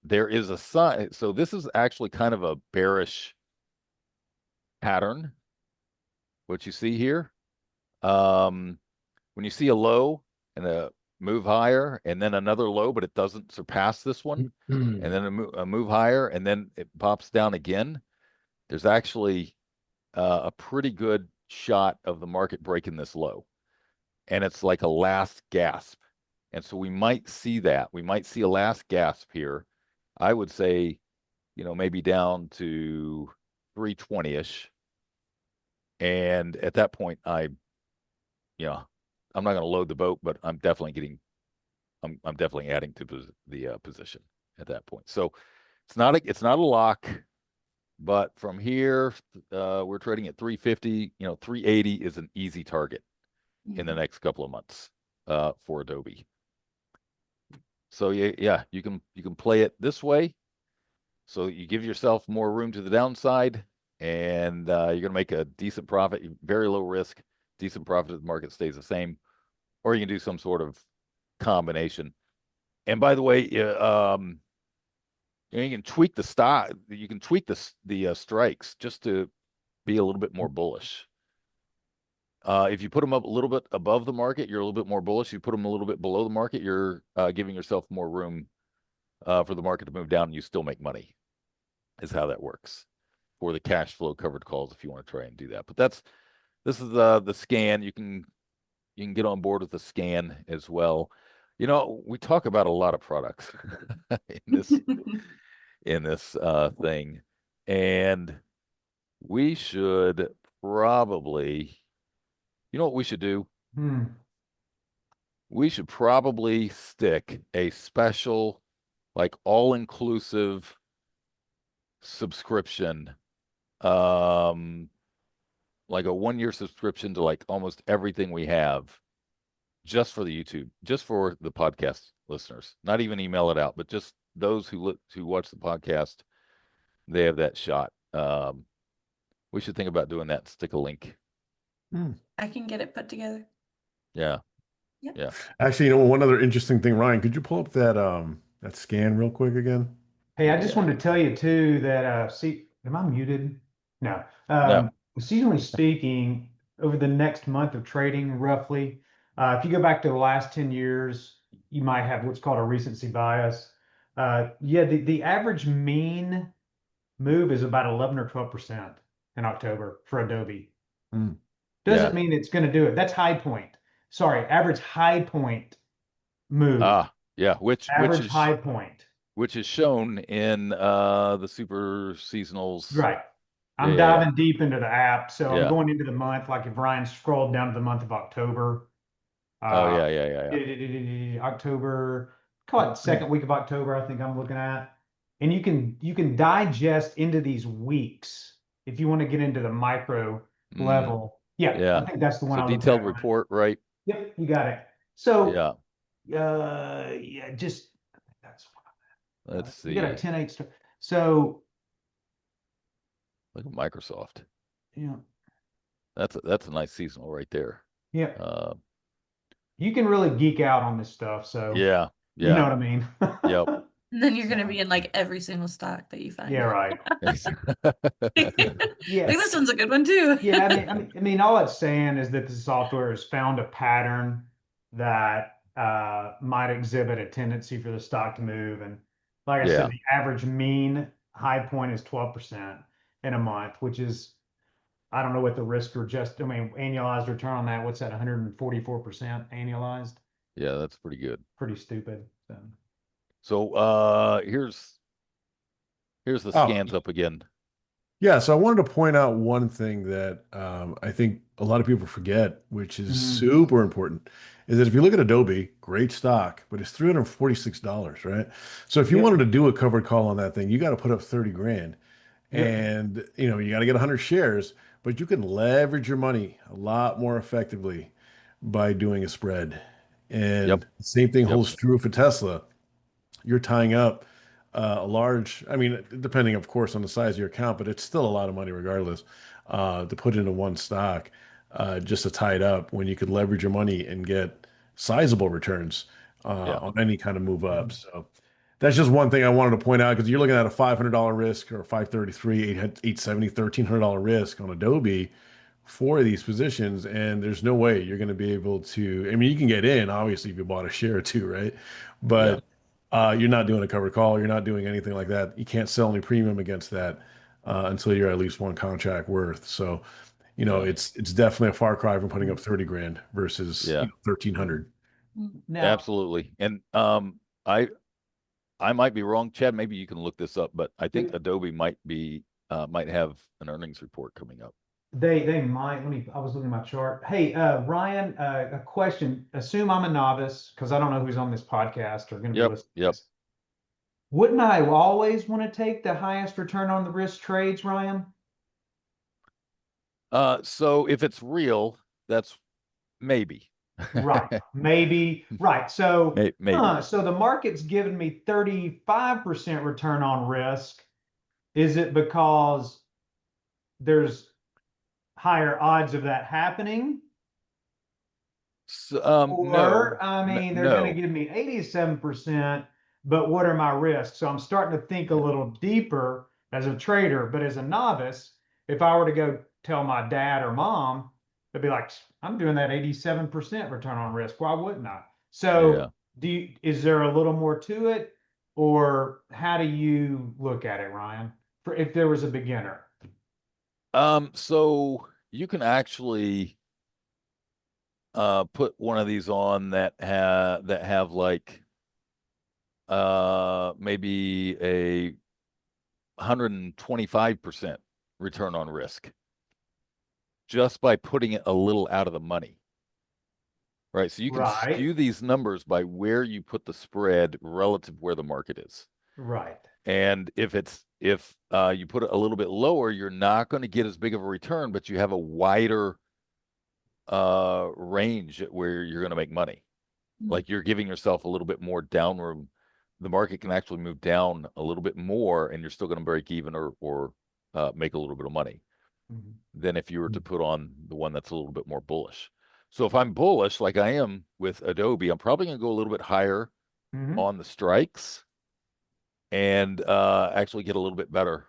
there is a sign. So this is actually kind of a bearish pattern, what you see here. When you see a low and a move higher and then another low, but it doesn't surpass this one, and then a move higher, and then it pops down again, there's actually a pretty good shot of the market breaking this low. And it's like a last gasp. And so we might see that. We might see a last gasp here. I would say, maybe down to 320-ish. And at that point, I'm not going to load the boat, but I'm definitely adding to the position at that point. So it's not a lock, but from here, we're trading at 350. 380 is an easy target in the next couple of months for Adobe. So yeah, you can play it this way. So you give yourself more room to the downside, and you're going to make a decent profit, very low risk, decent profit if the market stays the same, or you can do some sort of combination. And by the way, you can tweak the stock. You can tweak the strikes just to be a little bit more bullish. If you put them up a little bit above the market, you're a little bit more bullish. You put them a little bit below the market, you're giving yourself more room for the market to move down, and you still make money. Is how that works for the cash flow covered calls if you want to try and do that. But this is the scan. You can get on board with the scan as well. We talk about a lot of products in this thing, and we should probably, what we should do? We should probably stick a special, like all-inclusive subscription, like a 1-year subscription to like almost everything we have, just for the YouTube, just for the podcast listeners. Not even email it out, but just those who watch the podcast, they have that shot. We should think about doing that. Stick a link. I can get it put together. Yeah. Yep. Yeah. Actually, one other interesting thing, Ryan, could you pull up that scan real quick again? Hey, I just wanted to tell you too that see, am I muted? No. No. Seasonally speaking, over the next month of trading, roughly, if you go back to the last 10 years, you might have what's called a recency bias. Yeah, the average mean move is about 11 or 12% in October for Adobe. Mm. Doesn't mean it's going to do it. That's high point. Sorry, average high point move. Yeah, Average high point. which is shown in the super seasonals. Right. I'm diving deep into the app, so I'm going into the month. Like if Ryan scrolled down to the month of October. October, call it second week of October, I think I'm looking at. And you can digest into these weeks if you want to get into the micro level. Yeah, I think that's the one I looked detailed at. report, right? Yep, you got it. So yeah, just that's let's see. You got a 10-8 star. So look at Microsoft. Yeah. That's a nice seasonal right there. Yeah. You can really geek out on this stuff, so yeah. You know what I mean? Yep. And then you're going to be in like every single stock that you find. Yeah, right. Yeah. Like, this one's a good one too. Yeah, I mean, all it's saying is that the software has found a pattern that might exhibit a tendency for the stock to move. And like I said, the average mean high point is 12% in a month, which is, I don't know what the risk or just, I mean, annualized return on that, what's that, 144% annualized? Yeah, that's pretty good. Pretty stupid. So here's the scans up again. Yeah, so I wanted to point out one thing that I think a lot of people forget, which is super important, is that if you look at Adobe, great stock, but it's $346, right? So if you wanted to do a covered call on that thing, you got to put up 30 grand. And you got to get 100 shares, but you can leverage your money a lot more effectively by doing a spread. And the same thing holds true for Tesla. You're tying up a large, I mean, depending, of course, on the size of your account, but it's still a lot of money regardless, to put into one stock, just to tie it up when you could leverage your money and get sizable returns on any kind of move up. So that's just one thing I wanted to point out, because you're looking at a $500 risk or 533, 870, $1,300 risk on Adobe for these positions, and there's no way you're going to be able to. I mean, you can get in, obviously, if you bought a share or two, right? But you're not doing a covered call. You're not doing anything like that. You can't sell any premium against that until you're at least one contract worth. So, it's definitely a far cry from putting up 30 grand versus 1,300. Absolutely. And I might be wrong, Chad. Maybe you can look this up, but I think Adobe might have an earnings report coming up. They might. I was looking at my chart. Hey, Ryan, a question. Assume I'm a novice, because I don't know who's on this podcast or going to be listening to this. Wouldn't I always want to take the highest return on the risk trades, Ryan? So if it's real, that's maybe. Right. Maybe. Right. So maybe. So the market's given me 35% return on risk. Is it because there's higher odds of that happening? No. I mean, they're going to give me 87%, but what are my risks? So I'm starting to think a little deeper as a trader, but as a novice, if I were to go tell my dad or mom, they'd be like, I'm doing that 87% return on risk. Why wouldn't I? So is there a little more to it, or how do you look at it, Ryan, for if there was a beginner? So you can actually put one of these on that have like maybe a 125% return on risk, just by putting it a little out of the money. Right. So you can skew these numbers by where you put the spread relative where the market is. Right. And if it's if you put it a little bit lower, you're not going to get as big of a return, but you have a wider range where you're going to make money. Like you're giving yourself a little bit more down room. The market can actually move down a little bit more, and you're still going to break even or make a little bit of money than if you were to put on the one that's a little bit more bullish. So if I'm bullish, like I am with Adobe, I'm probably going to go a little bit higher on the strikes and actually get a little bit better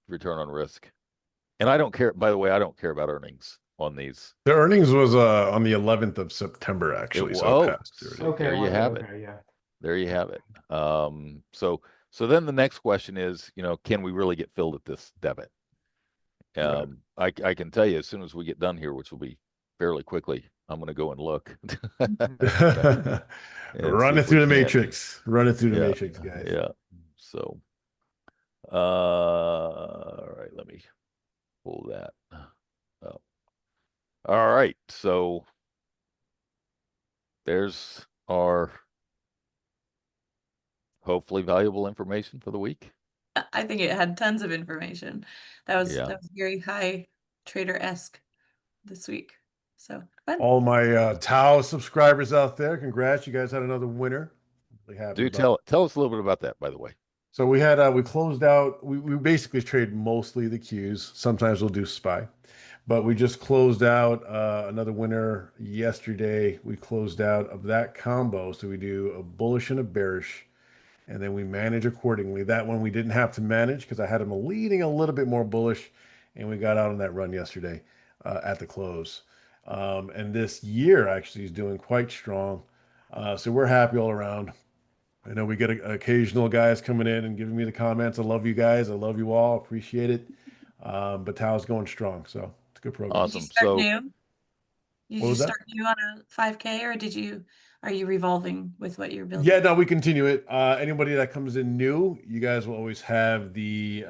return on risk. And I don't care, by the way, I don't care about earnings on these. The earnings was on the 11th of September, actually. So it passed already. Okay, there you have it. yeah. There you have it. So then the next question is, can we really get filled at this debit? I can tell you as soon as we get done here, which will be fairly quickly, I'm going to go and look. Run it through the matrix. Run it through the matrix, guys. Yeah. So, all right, let me pull that. Oh. All right. So there's our hopefully valuable information for the week. I think it had tons of information. That was very high trader-esque this week. So fun. All my Tao subscribers out there, congrats! You guys had another winner. Really happy. Tell us a little bit about that, by the way. So we had we closed out. We basically trade mostly the Qs. Sometimes we'll do SPY, but we just closed out another winner yesterday. We closed out of that combo. So we do a bullish and a bearish, and then we manage accordingly. That one we didn't have to manage because I had them leading a little bit more bullish, and we got out on that run yesterday at the close. And this year actually is doing quite strong. So we're happy all around. I know we get occasional guys coming in and giving me the comments. I love you guys. I love you all. Appreciate it. But Tao's going strong. So it's a good program. Awesome. Did you start new on a 5K or are you revolving with what you're building? Yeah, no, we continue it. Anybody that comes in new, you guys will always have the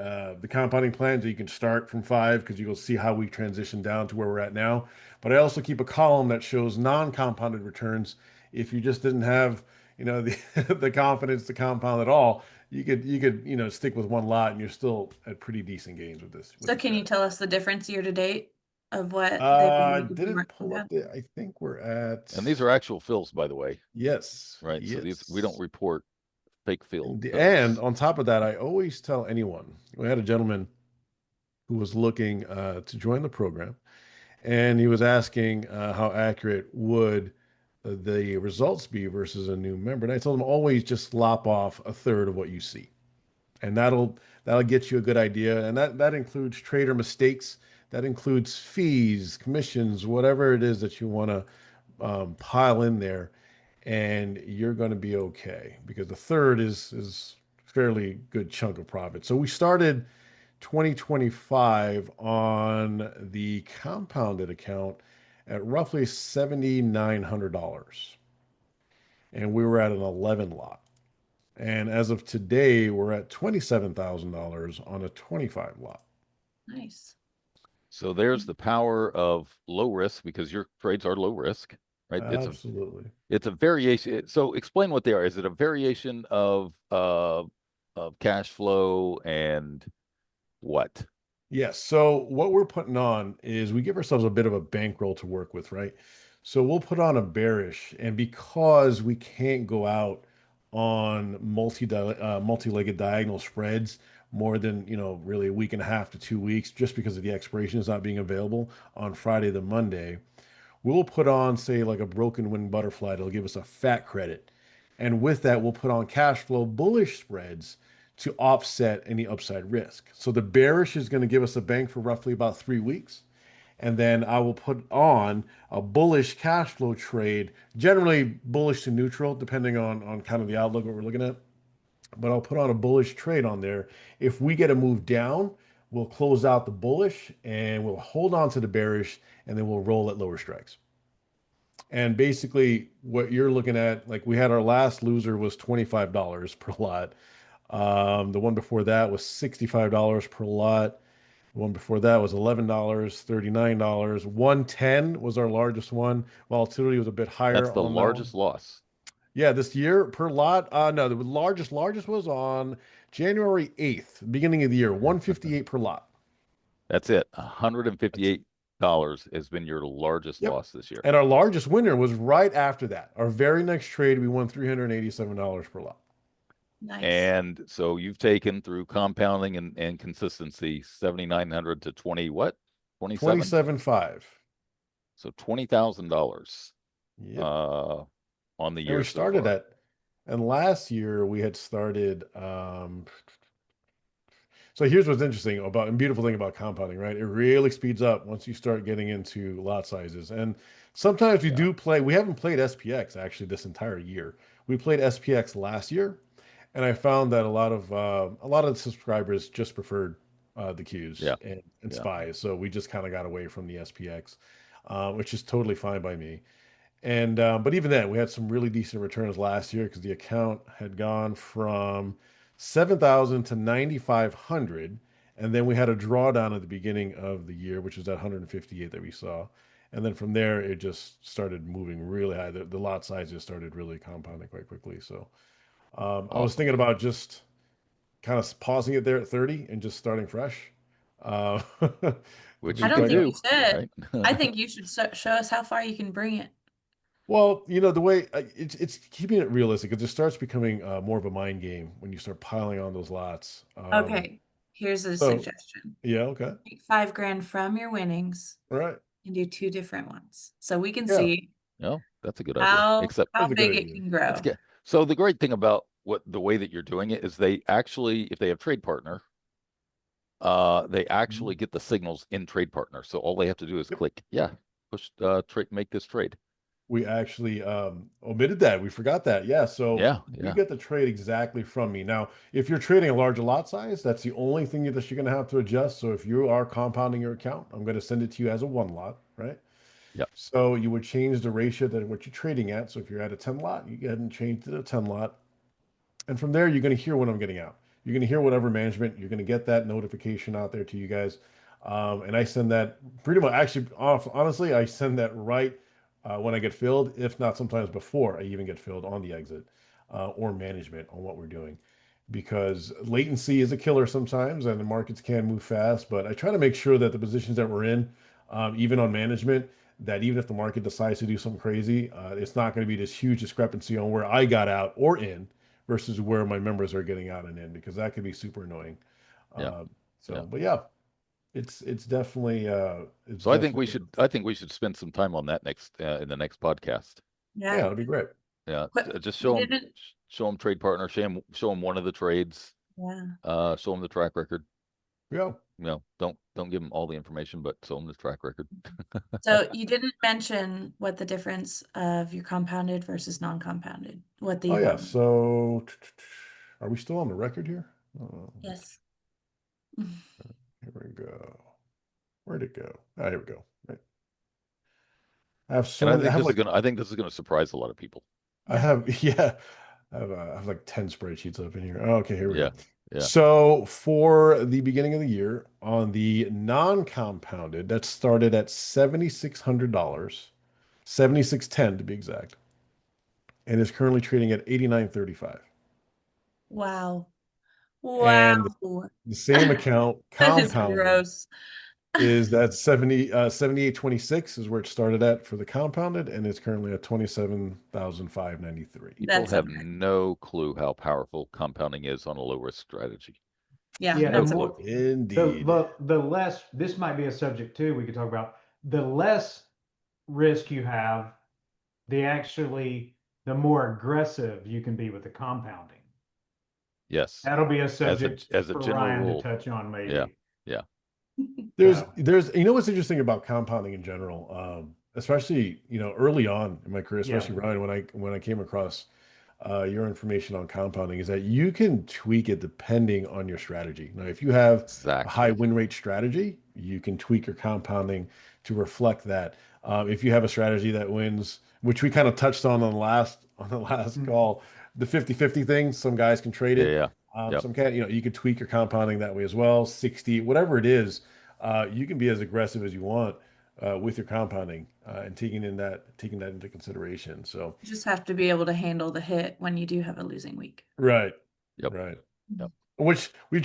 compounding plan, so you can start from 5 because you'll see how we transition down to where we're at now. But I also keep a column that shows non-compounded returns. If you just didn't have, the confidence to compound at all, you could stick with one lot and you're still at pretty decent gains with this. So can you tell us the difference year to date of what didn't pull up there. I think we're at, and these are actual fills, by the way. Yes. Right. Yes. So these, we don't report fake fill. And on top of that, I always tell anyone, we had a gentleman who was looking to join the program, and he was asking how accurate would the results be versus a new member. And I told him always just lop off a third of what you see. And that'll get you a good idea. And that includes trader mistakes. That includes fees, commissions, whatever it is that you want to pile in there, and you're going to be okay because the third is fairly good chunk of profit. So we started 2025 on the compounded account at roughly $7,900, and we were at an 11 lot. And as of today, we're at $27,000 on a 25 lot. Nice. So there's the power of low risk because your trades are low risk, right? Absolutely. It's a variation. So explain what they are. Is it a variation of cash flow and what? Yes. So what we're putting on is we give ourselves a bit of a bankroll to work with, right? So we'll put on a bearish, and because we can't go out on multi-legged diagonal spreads more than really a week and a half to 2 weeks, just because of the expiration is not being available on Friday to Monday, we'll put on, say, like a broken wing butterfly that'll give us a fat credit, and with that we'll put on cash flow bullish spreads to offset any upside risk. So the bearish is going to give us a bank for roughly about 3 weeks. And then I will put on a bullish cash flow trade, generally bullish to neutral, depending on kind of the outlook what we're looking at. But I'll put on a bullish trade on there. If we get a move down, we'll close out the bullish and we'll hold on to the bearish, and then we'll roll at lower strikes. And basically what you're looking at, like we had our last loser was $25 per lot. The one before that was $65 per lot. The one before that was $11, $39. 110 was our largest one. Volatility was a bit higher. That's the largest loss. Yeah, this year per lot. No, the largest was on January 8th, beginning of the year, 158 per lot. That's it. $158 has been your largest Yep. loss this year. And our largest winner was right after that. Our very next trade, we won $387 per lot. Nice. And so you've taken through compounding and consistency 7,900 to 20 what? 27? 27.5. So $20,000 Yep. on the And year we so started far. at, and last year we had started. So here's what's interesting about and beautiful thing about compounding, right? It really speeds up once you start getting into lot sizes. And sometimes we Yeah. do play. We haven't played SPX actually this entire year. We played SPX last year, and I found that a lot of the subscribers just preferred the Qs Yeah. and Yeah. spies. So we just kind of got away from the SPX, which is totally fine by me. And but even then, we had some really decent returns last year because the account had gone from 7,000 to 9,500, and then we had a drawdown at the beginning of the year, which was that 158 that we saw, and then from there it just started moving really high. The lot size just started really compounding quite quickly. So I was Awesome. thinking about just kind of pausing it there at 30 and just starting fresh. Uh, Which I you don't can think do, you should. right? I think you should show us how far you can bring it. Well, you know, the way it's keeping it realistic because it starts becoming more of a mind game when you start piling on those lots. Okay, here's a So suggestion. yeah, okay, Take 5 grand from your winnings all right, and do 2 different ones. So we can yeah, see No, that's a good idea. how Except how that's a good big it idea. can it's grow. good. So the great thing about the way that you're doing it is they actually, if they have trade partner, they actually get the signals in trade partner. So all they have to do is Yep. click, yeah, push trade, make this trade. We actually omitted that. We forgot that. Yeah, so Yeah, you yeah, get the trade exactly from me. Now, if you're trading a larger lot size, that's the only thing that you're going to have to adjust. So if you are compounding your account, I'm going to send it to you as a one lot, right? yeah. So you would change the ratio that what you're trading at. So if you're at a 10 lot, you go ahead and change to the 10 lot. And from there, you're going to hear what I'm getting out. You're going to hear whatever management. You're going to get that notification out there to you guys. And I send that pretty much, actually, honestly, I send that right when I get filled, if not sometimes before I even get filled on the exit or management on what we're doing. Because latency is a killer sometimes and the markets can move fast. But I try to make sure that the positions that we're in, even on management, that even if the market decides to do something crazy, it's not going to be this huge discrepancy on where I got out or in versus where my members are getting out and in because that could be super annoying. Yeah, Uh, yeah. but yeah, it's definitely it's So definitely I think we should spend some time on that next in the next podcast. yeah, Yeah. it'll be great. Yeah, But just you didn't. show them trade partner, show them one of the trades, Yeah. show them the track record. Yeah. You know, don't give them all the information, but show them the track record. So you didn't mention what the difference of your compounded versus non-compounded, what the Oh yeah. amount. So are we still on the record here? Yes. Here we go. Where'd it go? Ah, here we go. Right. I have so And many. I think this is gonna surprise a lot of people. I Yeah. have yeah. I have like 10 spreadsheets up in here. Oh, okay, here we Yeah, go. yeah. So for the beginning of the year, on the non-compounded, that started at $7,600, 7,610 to be exact, and is currently trading at 89.35. Wow. And Wow. the same account That is compounded gross. is that 78.26 is where it started at for the compounded, and it's currently at 27,593. People That's have okay. no clue how powerful compounding is on a low risk strategy. Yeah, Yeah, No the that's clue. more Indeed. the less, this might be a subject too we could talk about. The less risk you have, the more aggressive you can be with the compounding. Yes. That'll be a subject As a for general Ryan to rule. touch on Yeah. maybe. Yeah. So, There's you know what's interesting about compounding in general, especially early on in my career, yeah. especially Ryan, when I came across your information on compounding, is that you can tweak it depending on your strategy. Now, if you have a high Exactly. win rate strategy, you can tweak your compounding to reflect that. If you have a strategy that wins, which we kind of touched on the last Mm. call, the 50-50 thing, some guys can trade Yeah, it. yeah. Yep. Some can, you can tweak your compounding that way as well. 60, whatever it is, you can be as aggressive as you want with your compounding and taking that into consideration. So, You just have to be able to handle the hit when you do have a losing week. right, Yep. right. Yep. which we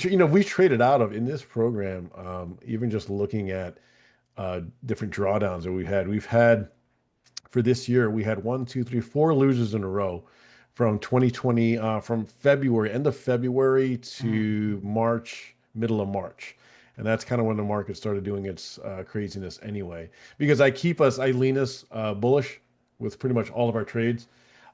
traded out of in this program. Even just looking at different drawdowns that we've had for this year, we had 4 losers in a row from 2020, from February, end of February to March, middle of March. And that's kind of when the market started doing its craziness anyway. Because I lean us bullish with pretty much all of our trades.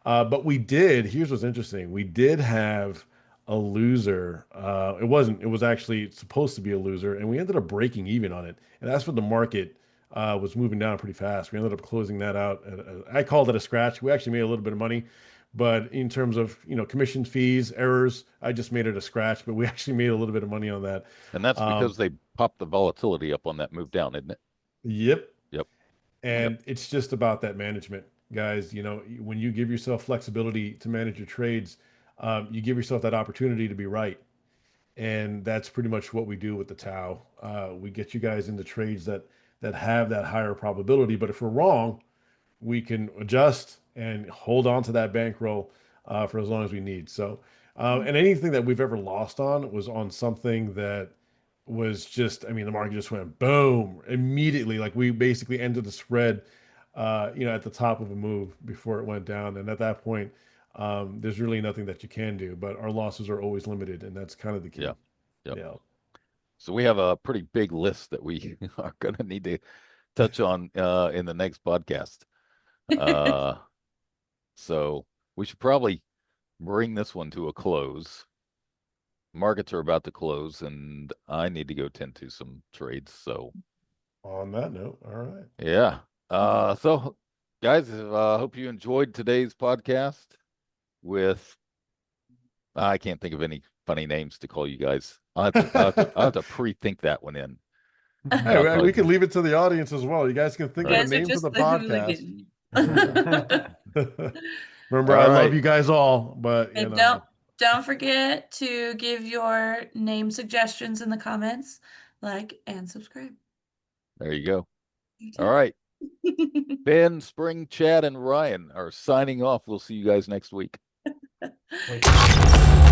But here's what's interesting. We did have a loser. It was actually supposed to be a loser, and we ended up breaking even on it. And that's when the market was moving down pretty fast. We ended up closing that out. I called it a scratch. We actually made a little bit of money, but in terms of commission fees, errors, I just made it a scratch. But we actually made a little bit of money on that. And that's because they popped the volatility up on that move down, isn't it? Yep. Yep. And it's just about that management, guys. When you give yourself flexibility to manage your trades, you give yourself that opportunity to be right. And that's pretty much what we do with the Tau. We get you guys into trades that have that higher probability. But if we're wrong, we can adjust and hold on to that bankroll for as long as we need. So, and anything that we've ever lost on was on something that was just, I mean, the market just went boom immediately. Like we basically ended the spread, at the top of a move before it went down. And at that point, there's really nothing that you can do. But our losses are always limited, and that's kind of the key. Yeah. Yep. Yeah. So we have a pretty big list that we are going to need to touch on in the next podcast. So we should probably bring this one to a close. Markets are about to close, and I need to go tend to some trades. So On that note, all right. yeah. So guys, hope you enjoyed today's podcast with, I can't think of any funny names to call you guys. I'll have to pre-think that one in. Hey, we can leave it to the audience as well. You guys can think You of guys the are names of just the the podcast. hooligan. Remember, All I right. love you guys all, but And don't forget to give your name suggestions in the comments, like and subscribe. There you go. You All too. right. Ben, Spring, Chad, and Ryan are signing off. We'll see you guys next week. Wait.